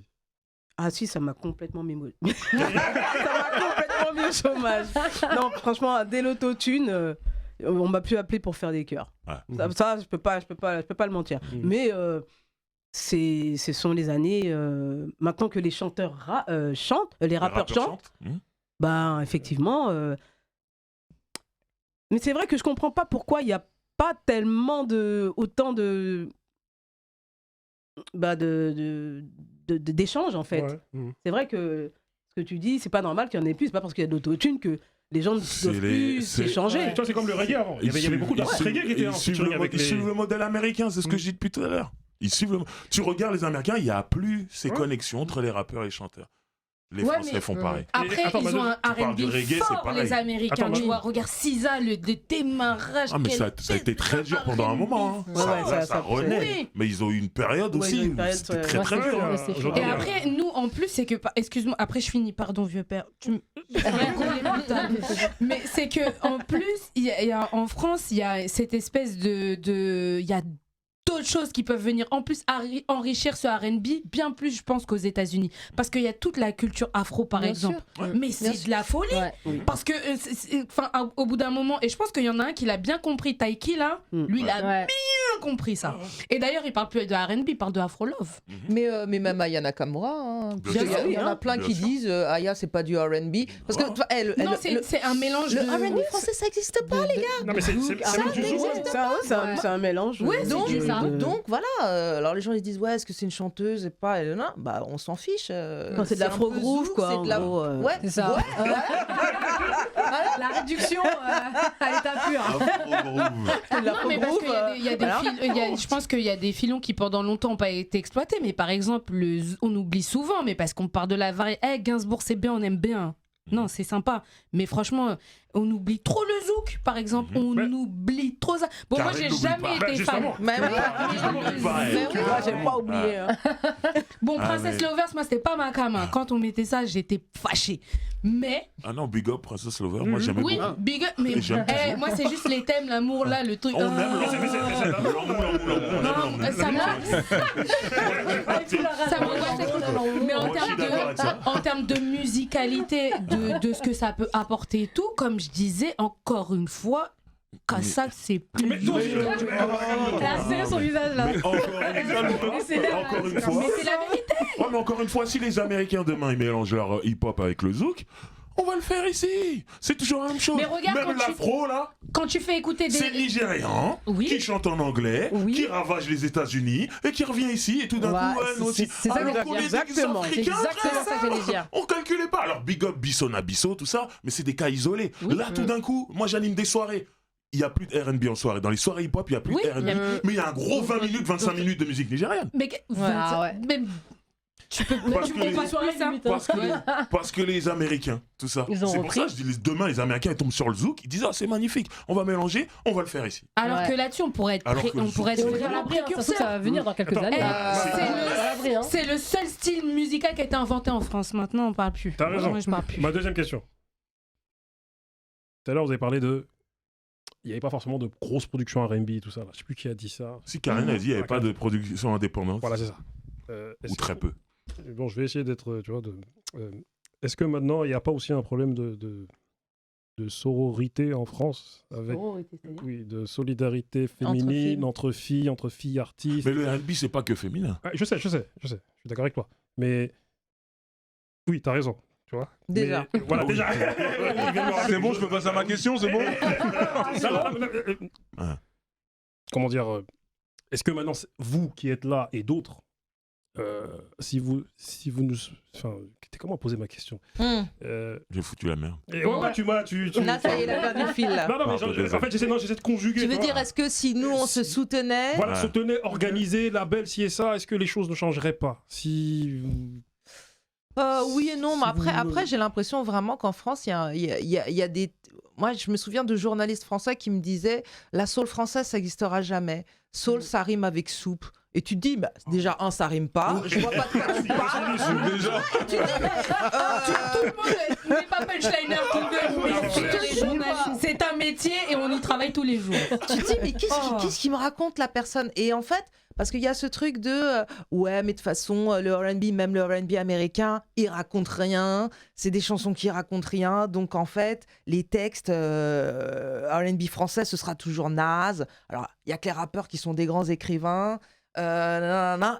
Ah si, ça m'a complètement mis ça m'a complètement mis au chômage. Non, franchement, dès l'autotune, on m'a pu appeler pour faire des chœurs. Ouais. Ça, je peux pas le mentir. Mais ce sont les années maintenant que les chanteurs chantent, les rappeurs chantent. Ben effectivement. Mais c'est vrai que je comprends pas pourquoi il n'y a pas tellement autant d'échanges en fait. Ouais. C'est vrai que ce que tu dis, c'est pas normal qu'il y en ait plus. C'est pas parce qu'il y a de l'autotune que les gens ne doivent plus s'échanger. Tu vois, c'est comme le reggae avant. Il y avait beaucoup d'artistes reggae qui étaient en featuring avec Ils les... suivent le modèle américain, c'est ce que je dis depuis tout à l'heure. Tu regardes les Américains, il n'y a plus ces connexions entre les rappeurs et les chanteurs. Les Français font pareil. Après, Attends, ils ont un parles du R&B reggae, c'est fort, pareil. les Américains. Attends, Tu vois, regarde SZA, le démarrage. Ah, mais ça a été très dur pendant un moment. Hein. Ça renaît. Oui. Mais ils ont eu une période Ouais, aussi ils ont eu une où période, c'était ouais. très très Ouais, dur. c'est Aujourd'hui, Et après, nous, en plus, c'est que... Excuse-moi, après, je finis. Pardon, vieux père. Mais c'est que en plus, en France, il y a cette espèce de... Il y a d'autres choses qui peuvent venir en plus enrichir ce R&B bien plus, je pense, qu'aux États-Unis, parce qu'il y a toute la culture afro par Bien exemple. sûr. Mais c'est de la folie, parce que au bout d'un moment, et je pense qu'il y en a un qui l'a bien compris, Taiki là, lui il a bien compris ça. Et d'ailleurs il parle plus de R&B, il parle de Afro Love. Mais même Aya Nakamura, hein, parce qu'il y en a plein qui disent Aya c'est pas du R&B, parce que Non, c'est un mélange le de... R&B français ça existe pas les gars. Non, mais c'est même du jour. C'est un mélange. Ouais, Donc, c'est ça. donc voilà, alors les gens ils disent ouais est-ce que c'est une chanteuse et pas elle, non, bah on s'en fiche. Quand c'est de l'afro un peu groove zouk, quoi. c'est En de la... gros, Ouais, c'est ça. ouais, La réduction à l'état pur. Non, mais parce qu'il y a des je pense qu'il y a des filons qui pendant longtemps n'ont pas été exploités. Mais par exemple, on oublie souvent, mais parce qu'on part de la variété. Gainsbourg, c'est bien, on aime bien. Non, c'est sympa. Mais franchement, on oublie trop le zouk, par exemple. On oublie trop ça. Bon, moi, j'ai jamais été fan. Mais oui, Moi, j'ai pas oublié. hein. Bon, Princess Lovers, moi, c'était pas ma cam. Hein. Quand on mettait ça, j'étais fâchée. Mais. Ah non, Big Up, Princess Lover, moi j'aimais Oui, beaucoup. big up. Mais moi, c'est juste les thèmes, l'amour, là, le truc. On aime l'amour. Non, ça m'a. Mais en termes de musicalité, de ce que ça peut apporter et tout, comme je disais, encore une fois, ça c'est plus. Elle a serré son visage là. Mais encore une fois. Mais c'est la vérité. Ouais, mais encore une fois, si les Américains demain ils mélangent leur hip-hop avec le zouk, on va le faire ici. C'est toujours la même chose. Mais regarde, même l'afro là, Quand tu fais écouter c'est Nigérian Oui. qui chante en anglais, Oui. qui ravage les États-Unis et qui revient ici et tout d'un coup, nous aussi. c'est ça Alors que qu'on est des exactement. C'est Africains, exactement ça que j'allais dire. on calculait pas. Alors Big Up, Bisson, Abisso, tout ça, mais c'est des cas isolés. Là, tout d'un coup, moi j'anime des soirées. Il n'y a plus de R&B en soirée. Dans les soirées hip-hop, il n'y a plus Oui, de R&B. il y a- Mais il y a un gros 20 minutes, 25 minutes de musique nigériane. Mais même tu peux Parce tu que peux les- pas soirée ça. Parce que les Américains, tout ça. Ils ont C'est pour repris. ça que je dis, demain, les Américains ils tombent sur le zouk, ils disent, ah, c'est magnifique, on va mélanger, on va le faire ici. Alors Ouais. que là-dessus on pourrait être Alors que on le pourrait Et être on est à vraiment l'abri, hein. Ça se trouve, ça va venir dans quelques Attends. années. Eh, c'est le seul style musical qui a été inventé en France. Maintenant on parle plus. T'as raison. Moi, je parle plus. Ma deuxième question. Tout à l'heure, vous avez parlé de. Il n'y avait pas forcément de grosse production R&B, tout ça. Là. Je sais plus qui a dit ça. Si Karine a dit, il n'y avait pas de production indépendante, Voilà, c'est ça. ou très peu. Bon, je vais essayer d'être. Tu vois, est-ce que maintenant, il n'y a pas aussi un problème de sororité en France avec, oui, de solidarité féminine entre filles artistes. Mais le R&B, c'est pas que féminin. Ah, je sais. Je suis d'accord avec toi. Mais oui, t'as raison. Tu vois. Déjà. Mais, voilà, déjà. C'est bon, je peux passer à ma question, c'est bon. Ah. Comment dire est-ce que maintenant, vous qui êtes là et d'autres, si vous nous. Enfin, comment poser ma question J'ai foutu la merde. et ouais, tu m'as. Là, ça y est, il a perdu le fil là. Non, mais en fait, j'essaie de conjuguer. Tu veux vois. dire, est-ce que si nous on se soutenait. Voilà, Ouais. soutenez, organisez, label, ci et ça, est-ce que les choses ne changeraient pas si... Oui et non, mais Si après vous- j'ai l'impression vraiment qu'en France, il y a des. Moi, je me souviens de journalistes français qui me disaient la soul française, ça n'existera jamais. Soul, ça rime avec soupe. Et tu te dis, bah, déjà, ça rime pas. Je vois pas de quoi tu parles. Déjà. Tout le monde n'est pas punchliner tout le monde. C'est un métier et on y travaille tous les jours. Tu te dis, mais qu'est-ce qu'il me raconte la personne? Et en fait, parce qu'il y a ce truc de ouais, mais de toute façon, le R&B, même le R&B américain, il raconte rien. C'est des chansons qui racontent rien. Donc en fait, les textes R&B français, ce sera toujours naze. Alors, il y a que les rappeurs qui sont des grands écrivains.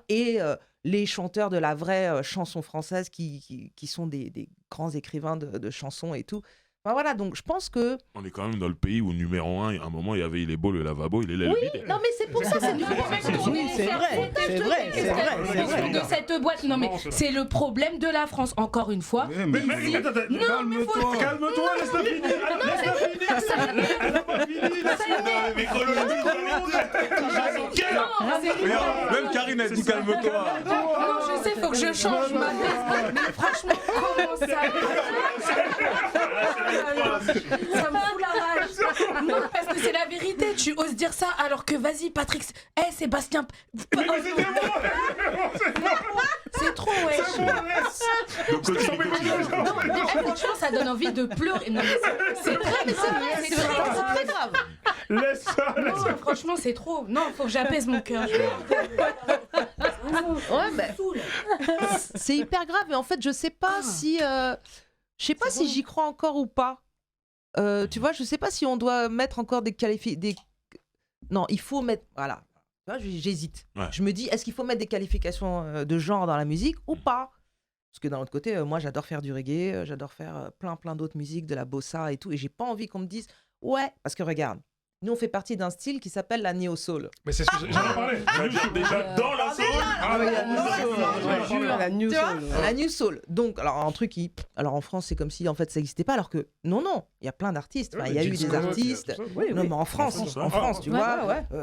Et les chanteurs de la vraie chanson française qui sont des grands écrivains de chansons et tout. Enfin, voilà, donc je pense que... On est quand même dans le pays où numéro 1, à un moment, il y avait Il est beau le lavabo, il est là le vide. Non, mais c'est pour ça, c'est du Oui, c'est vrai. De cette boîte, non mais c'est le problème de la France, encore une fois. Mais calme-toi. Calme-toi, laisse-la finir. Laisse-la finir. Elle n'a pas fini, laisse-la. Même Karine a dit calme-toi. Non, je sais, faut que je change ma tête. Mais franchement, comment ça ça me fout la rage. Non, parce que c'est la vérité. Tu oses dire ça alors que vas-y, Patrick. Sébastien. C'est trop, ouais. Donc, continue. Non, mais, franchement, ça donne envie de pleurer. Non, mais c'est très grave. Laisse ça. Non, franchement, c'est trop. Non, faut que j'apaise mon cœur. Ouais, mais c'est hyper grave. Et en fait, je sais pas si... je sais pas si j'y crois encore ou pas. Tu vois, je sais pas si on doit mettre encore des qualifications... Non, il faut mettre... Voilà. Tu vois, j'hésite. Ouais. Je me dis, est-ce qu'il faut mettre des qualifications de genre dans la musique ou pas? Parce que d'un autre côté, moi, j'adore faire du reggae, j'adore faire plein d'autres musiques, de la bossa et tout. Et j'ai pas envie qu'on me dise, ouais, parce que regarde, Nous, on fait partie d'un style qui s'appelle la Neo Soul. Mais c'est ce que j'en ai parlé. Déjà dans la soul. La New Tu vois, Soul. la New Soul. Donc, alors un truc qui, alors en France, c'est comme si en fait ça n'existait pas, alors que non, il y a plein d'artistes. Enfin, il y a eu des artistes. Non, mais en France, tu vois,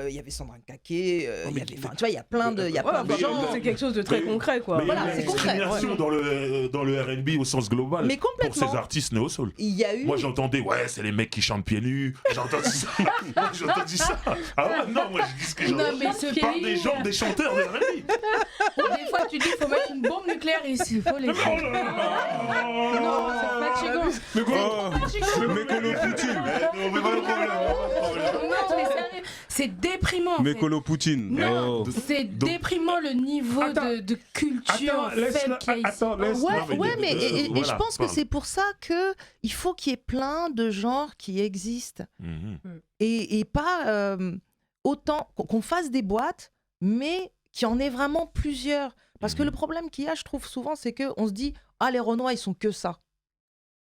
il y avait Sandra Kaké, il y avait, enfin, tu vois, il y a plein de gens. C'est quelque chose de très concret, quoi. Mais Voilà, il y a une c'est concret. discrimination dans le R&B au sens global. Mais pour complètement. ces artistes néo soul. Il y a eu. Moi j'entendais c'est les mecs qui chantent pieds nus. J'ai entendu ça. Moi, j'ai entendu ça. Ah ouais, non, moi je dis ce que Non, mais ce par pays- des gens, des chanteurs de R&B. Des fois, tu dis qu'il faut mettre une bombe nucléaire ici. Il faut les. Non, c'est fatigant. Mais Colo Poutine. On veut pas le problème. Non, mais sérieux, c'est déprimant. en Mais fait. Colo Poutine. Non, Oh. c'est déprimant le niveau de culture faible qu'il y a ici. Attends, laisse. Ouais, mais et je voilà, pense que parle. c'est pour ça que il faut qu'il y ait plein de genres qui existent et pas autant qu'on fasse des boîtes, mais qu'il y en ait vraiment plusieurs. Parce que le problème qu'il y a, je trouve souvent, c'est que on se dit les Renois ils sont que ça.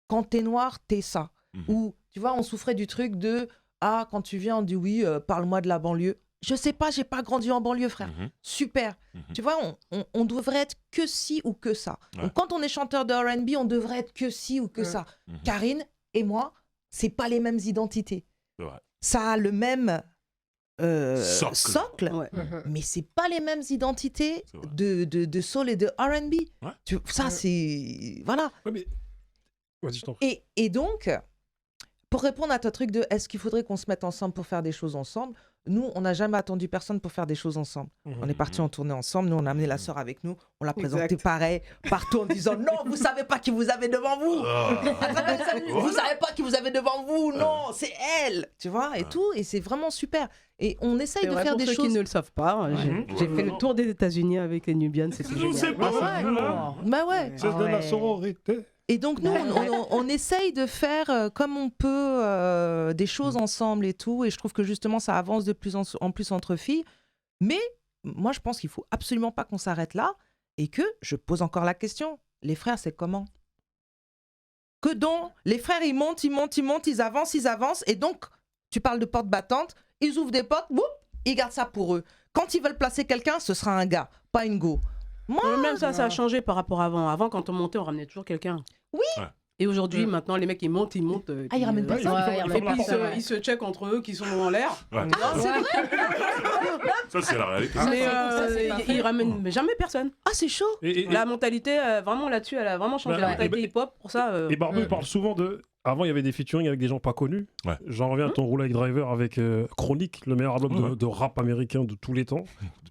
Quand t'es noir, t'es ça. Ou tu vois, on souffrait du truc de quand tu viens, on dit oui, parle-moi de la banlieue. Je sais pas, j'ai pas grandi en banlieue, frère. Super. Tu vois, on devrait être que ci ou que ça. Ouais. Donc, quand on est chanteur de R&B, on devrait être que ci ou que ça. Karine et moi, c'est pas les mêmes identités. C'est vrai. Ça a le même socle, Ouais. mais c'est pas les mêmes identités C'est vrai. de soul et de R&B. Ouais. Ça, c'est... Voilà. Ouais, mais... Vas-y, je t'en prie. Et donc, pour répondre à ton truc de est-ce qu'il faudrait qu'on se mette ensemble pour faire des choses ensemble, nous, on n'a jamais attendu personne pour faire des choses ensemble. On est partis en tournée ensemble, nous, on a amené la sœur avec nous, on l'a présentée Exact. pareil, partout en disant non, vous savez pas qui vous avez devant vous. Vous savez pas qui vous avez devant vous, non, c'est elle. Tu vois, et tout, et c'est vraiment super. Et on essaye de faire pour des ceux choses. qui ne le savent pas, j'ai fait le tour des États-Unis avec les Nubians, c'était Je sais génial. pas. Bah ouais. C'est de la sororité. Et donc, nous, on essaye de faire comme on peut des choses ensemble et tout. Et je trouve que justement, ça avance de plus en plus entre filles. Mais moi, je pense qu'il ne faut absolument pas qu'on s'arrête là. Et que, je pose encore la question, les frères, c'est comment? Que donc, les frères, ils montent, ils avancent. Et donc, tu parles de porte battante, ils ouvrent des portes, boum, ils gardent ça pour eux. Quand ils veulent placer quelqu'un, ce sera un gars, pas une go. Moi, Même ça a changé par rapport à avant. Avant, quand on montait, on ramenait toujours quelqu'un. Oui. Ouais. Et aujourd'hui, maintenant, les mecs, ils montent. ils puis, ramènent pas ça. et puis ils se checkent entre eux qui sont en l'air. Ouais. Ça, c'est la réalité. Mais ça, c'est pas fait. ils ramènent jamais personne. Ah, c'est chaud. La mentalité, vraiment là-dessus, elle a vraiment changé. Bah, La mentalité hip-hop, pour ça. Et Barbu parle souvent de. Avant, il y avait des featuring avec des gens pas connus. Ouais. J'en reviens à ton Roulette Driver avec Chronique, le meilleur album de rap américain de tous les temps.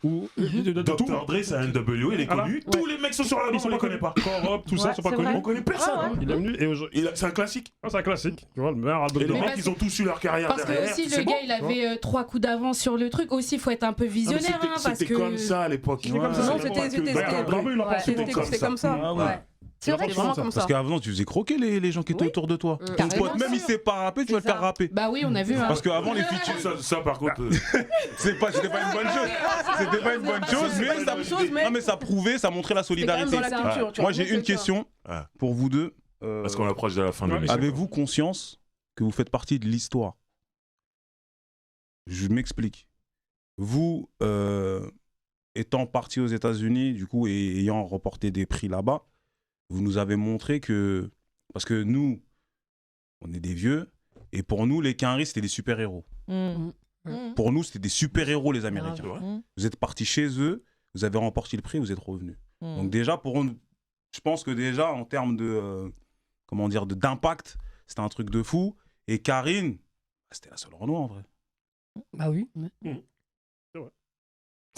Où de tout. Dr. Dre, c'est un NWA, il est Voilà. connu. Tous les mecs sont sur l'album, Ils sont on les pas connaît pas. Corrupt, tout ça, sont pas c'est connus. vrai. On connaît personne. Il est venu et aujourd'hui. C'est un classique. C'est un classique. Tu vois, le meilleur album Et de les rap. mecs, ils ont tous eu leur carrière Parce que derrière. aussi, C'est le bon. gars, il avait 3 coups d'avance sur le truc. Aussi, il faut être un peu Non, mais visionnaire. Parce C'était que... comme ça à l'époque. C'était comme ça. Non, C'était c'était- pas que c'était- Dr. Dre. Barbu, il en parle souvent. C'était comme ça. Ah ouais. C'est vrai C'est que vraiment comme ça. Parce qu'avant, tu faisais croquer les gens qui étaient Oui. autour de toi. Ton Carrément. pote, même il sait pas rapper, tu vas le faire rapper. Bah oui, on a vu. hein. Parce qu'avant, les features, Ça, par contre. c'était pas une bonne chose. C'était pas une bonne chose, c'est pas une mais bonne chose, mais- non, mais ça prouvait, ça montrait la C'est quand même solidarité. dans la culture. tu Moi, vois, j'ai une c'est ça. question Ouais. pour vous deux. Parce qu'on approche de la fin de l'émission. Avez-vous conscience que vous faites partie de l'histoire? Je m'explique. Vous, étant parti aux États-Unis, du coup, et ayant remporté des prix là-bas, vous nous avez montré que. Parce que nous, on est des vieux, et pour nous, les Quinri, c'était des super-héros. Pour nous, c'était des super-héros, les Américains. Ouais. Vous êtes partis chez eux, vous avez remporté le prix, vous êtes revenus. Donc déjà, pour nous, je pense que déjà, en termes de, comment dire, d'impact, c'était un truc de fou. Et Karine, c'était la seule Renoir, en vrai. Bah oui.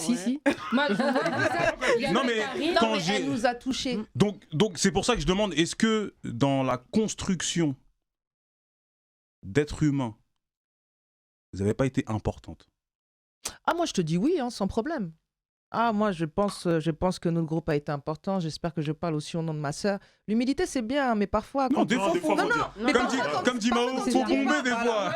Si. Moi, je vois ça. Il y avait Non, mais Karine. quand Non, mais j'ai- elle nous a touchés. Donc c'est pour ça que je demande, est-ce que dans la construction d'être humain, vous n'avez pas été importante? Ah, moi, je te dis oui, hein, sans problème. Ah, moi, je pense que notre groupe a été important. J'espère que je parle aussi au nom de ma sœur. L'humilité, c'est bien, mais parfois... Non, quand- des fois, des faut... fois, Non, faut non, dire. mais Comme parfois, dit Mao, c'est faut bien. bomber des fois.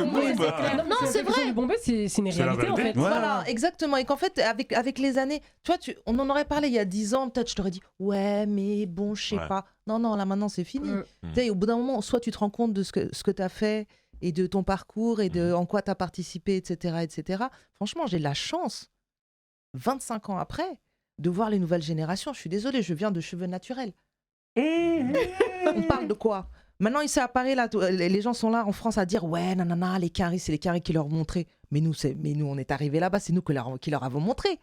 Boum. Non, c'est vrai. Bomber, c'est une C'est la réalité en vérité. fait. Ouais. Voilà, exactement. Et qu'en fait, avec les années, tu vois, on en aurait parlé il y a 10 ans, peut-être je t'aurais dit, ouais, mais bon, je sais Ouais. pas. Non, là maintenant, c'est fini. Mm. Tu sais, au bout d'un moment, soit tu te rends compte de ce que tu as fait et de ton parcours et de en quoi tu as participé, etc., etc. Franchement, j'ai de la chance, 25 ans après, de voir les nouvelles générations. Je suis désolée, je viens de cheveux naturels. On parle de quoi? Maintenant, il s'est apparu là, les gens sont là en France à dire ouais, nanana, les caries, c'est les caries qui leur ont montré. Mais nous, on est arrivés là-bas, c'est nous qui leur avons montré.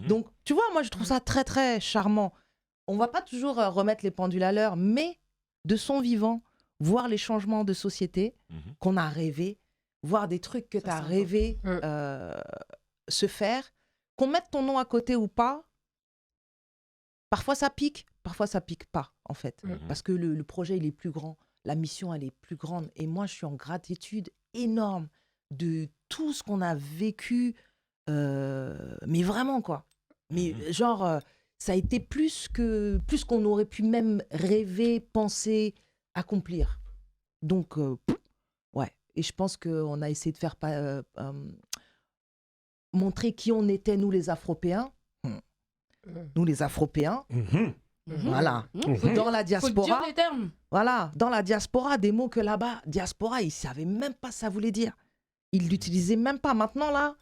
Donc, tu vois, moi, je trouve ça très, très charmant. On va pas toujours remettre les pendules à l'heure, mais de son vivant, voir les changements de société qu'on a rêvé, voir des trucs que tu as rêvé se faire, qu'on mette ton nom à côté ou pas, parfois ça pique pas, en fait. Parce que le projet, il est plus grand. La mission, elle est plus grande. Et moi, je suis en gratitude énorme de tout ce qu'on a vécu. Mais vraiment, quoi. Mais genre, ça a été plus qu'on aurait pu même rêver, penser, accomplir. Donc, ouais. Et je pense qu'on a essayé de faire montrer qui on était, nous, les Afropéens. Nous, les Afropéens. Voilà. Dans la diaspora. Faut dire les termes. Voilà. Dans la diaspora, des mots que là-bas, diaspora, ils ne savaient même pas ça voulait dire. Ils ne l'utilisaient même pas. Maintenant, là,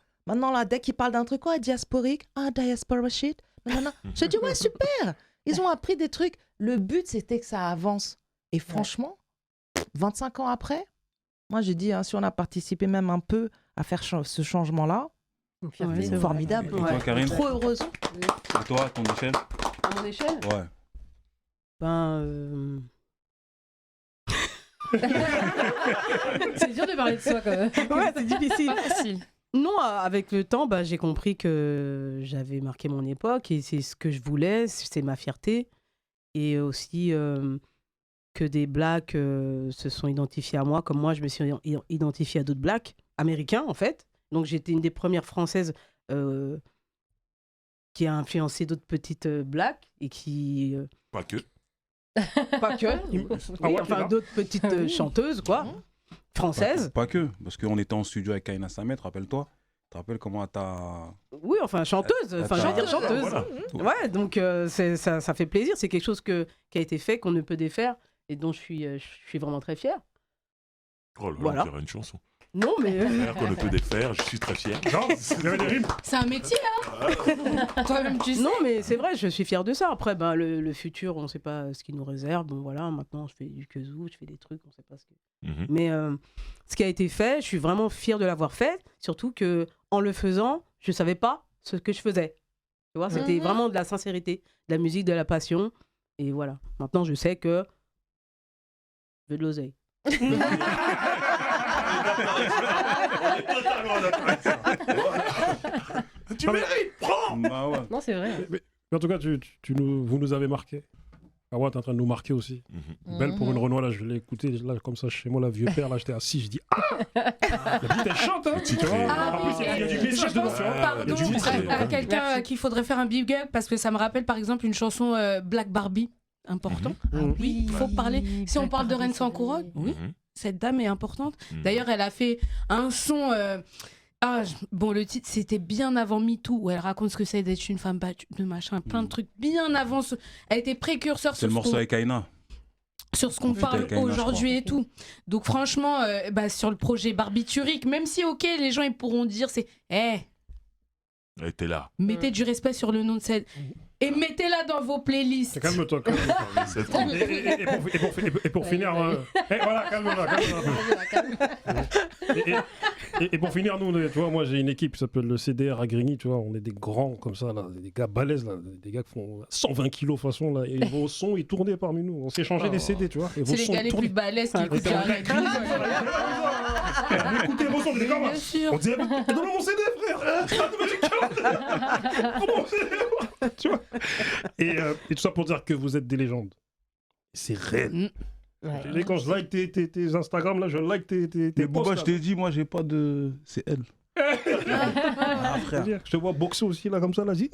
dès qu'ils parlent d'un truc, quoi, diasporique, diaspora shit. Non. Je dis, ouais, super. Ils ont appris des trucs. Le but, c'était que ça avance. Et franchement, 25 ans après, moi, j'ai dit, si on a participé même un peu à faire ce changement-là, c'est formidable. Et toi, Karine? Trop heureuse. Et toi, à ton échelle? À mon échelle? Ouais. C'est dur de parler de soi quand même. Ouais, c'est difficile. Pas facile. Non, avec le temps, j'ai compris que j'avais marqué mon époque et c'est ce que je voulais, c'est ma fierté. Et aussi que des Blacks se sont identifiés à moi, comme moi, je me suis identifiée à d'autres Blacks, américains en fait. Donc j'étais une des premières Françaises qui a influencé d'autres petites Blacks et qui... Pas que. Pas que. Oui, enfin d'autres petites chanteuses, quoi. Françaises. Pas que, parce qu'on était en studio avec Kaina Samet, rappelle-toi. Tu te rappelles comment t'as... Oui, enfin chanteuse, enfin je veux dire chanteuse. Voilà. Ouais, donc ça fait plaisir, c'est quelque chose qui a été fait, qu'on ne peut défaire et dont je suis vraiment très fière. Oh là là, Voilà. on dirait une chanson. Non, mais... Frère qu'on ne peut défaire, je suis très fier. Non, il y avait des rimes. C'est un métier, hein. Toi-même, tu sais. Non, mais c'est vrai, je suis fière de ça. Après, le futur, on ne sait pas ce qu'il nous réserve. Bon, voilà, maintenant, je fais du kazoo, je fais des trucs, on ne sait pas ce que... Mais ce qui a été fait, je suis vraiment fière de l'avoir fait. Surtout que en le faisant, je ne savais pas ce que je faisais. Tu vois, c'était vraiment de la sincérité, de la musique, de la passion. Et voilà. Maintenant, je sais que je veux de l'oseille. Tu mérites, prends. Bah ouais. Non, c'est vrai. Mais en tout cas, vous nous avez marqué. Awa, t'es en train de nous marquer aussi. Belle pour une Renoir, là, je l'ai écouté, là, comme ça, chez moi, là, vieux père, là, j'étais assis, je dis la petite, elle chante, hein, tu vois. Ah, En plus, il y a du message dedans, tu vois. Pardon, Il y a du message. à quelqu'un à qui il faudrait faire un big up parce que ça me rappelle par exemple une chanson Black Barbie, important. Oui, il faut parler. Si on parle de Reine sans couronne, oui, cette dame est importante. D'ailleurs, elle a fait un son. Bon, le titre, c'était bien avant MeToo, où elle raconte ce que c'est d'être une femme battue, de machin, plein de trucs bien avant. Elle était précurseur C'est le morceau avec Kaina. sur ce qu'on C'était parle avec Kaina, aujourd'hui et tout. Donc franchement, sur le projet Barbiturique, même si, ok, les gens ils pourront dire, c'est... Elle était là. Mettez du respect sur le nom de cette... Et mettez-la dans vos playlists. Calme-toi, calme-toi. Et pour finir, voilà, calme-toi. Et pour finir, nous, tu vois, moi j'ai une équipe qui s'appelle le CDR à Grigny, tu vois, on est des grands comme ça, là, des gars balèzes, là, des gars qui font 120 kilos de façon, là, et vos sons, ils tournaient parmi nous. On s'est changé des CD, tu vois. Et vos C'est les sons gars les tournaient. plus balèzes qui écoutent la Écoutez vos sons, les gars, Bien sûr. on dirait, donne-moi mon CD, frère. Comment c'est, tu vois. Et tout ça pour dire que vous êtes des légendes. C'est réel. Et quand je like tes Instagram, là, je like tes Mais posts, Bouba, là. je t'ai dit, moi, j'ai pas de... C'est elle. Ah, frère. Je te vois boxer aussi, là, comme ça, là, je dis...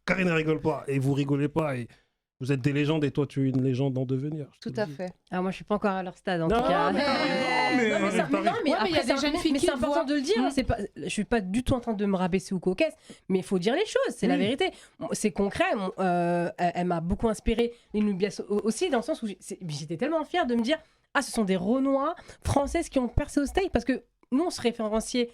Karine ne rigole pas, et vous rigolez pas, et vous êtes des légendes, et toi, tu es une légende en devenir. Tout à fait. Ah, moi, je suis pas encore à leur stade, en Non, tout cas. mais Non, mais Ouais, mais il y a après, des jeunes filles mais qui c'est le important voient. de le dire. C'est pas, je suis pas du tout en train de me rabaisser ou coquesse, mais il faut dire les choses. C'est la vérité. C'est concret. Elle m'a beaucoup inspiré, les Nubias aussi, dans le sens où j'étais tellement fière de me dire ah, ce sont des Renois françaises qui ont percé au States, parce que nous, on se référenciait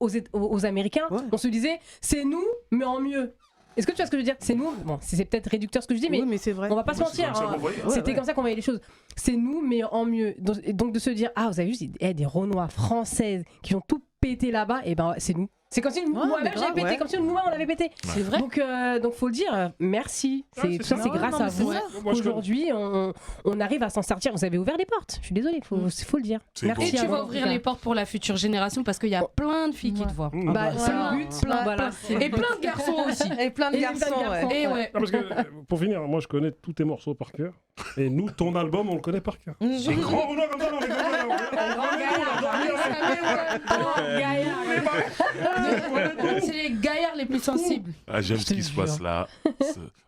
aux Américains, Ouais. on se disait, c'est nous, mais en mieux. Est-ce que tu vois ce que je veux dire? C'est nous, bon, c'est peut-être réducteur ce que je dis, mais Oui, mais c'est vrai. on va pas se Ouais, c'est mentir. comme ça hein. qu'on voyait. C'était ouais. comme ça qu'on voyait les choses. C'est nous, mais en mieux. Donc de se dire, ah, vous avez vu, des Renois françaises qui ont tout pété là-bas, et ben c'est nous. C'est comme si moi-même mais j'avais grave, pété, ouais. comme si nous-mêmes on avait pété. C'est vrai. Donc faut le dire, merci. Ah, C'est, c'est tout ça, ça. c'est Ouais, grâce non, à mais c'est vous. ça. Moi, je Aujourd'hui, on arrive à s'en sortir. Vous avez ouvert les portes. Je suis désolée, faut le dire. C'est Merci. bon. Et à tu vous, vas en ouvrir tout les cas. portes pour la future génération parce qu'il y a plein de filles qui te voient. Mmh. Bah, c'est Voilà. le but. Voilà. Et plein de garçons aussi. Et plein de Et plein de garçons, garçons. ouais. Et ouais. Non, parce que, pour finir, moi je connais tous tes morceaux par cœur. Et nous, ton album, on le connaît par cœur. Mhm. Un grand Renoir comme ça, on les connaît. C'est les gaillards les plus sensibles. Ah, j'aime Je ce te qui se jure. passe là.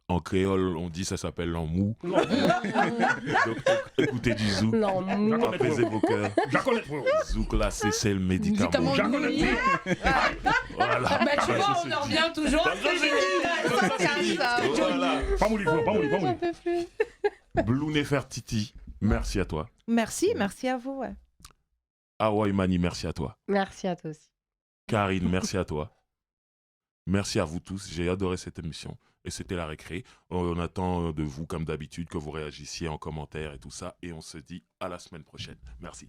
En créole, on dit ça s'appelle l'emmou. Donc écoutez du zouk, Non, non. apaisez vos cœurs. Je la connais, frérot. Zouk là, c'est le médicament. Je la connais, Oui. Voilà. Bah tu vois, on en revient toujours. Voilà. Pas mouli, frérot, pas mouli, pas mouli. J'en peux plus. Blue Nefertiti, merci à toi. Merci à vous. Ouais. Hawaii Mani, merci à toi. Merci à toi aussi. Karine, merci à toi. Merci à vous tous. J'ai adoré cette émission. Et c'était la récré. On attend de vous, comme d'habitude, que vous réagissiez en commentaire et tout ça. Et on se dit à la semaine prochaine. Merci.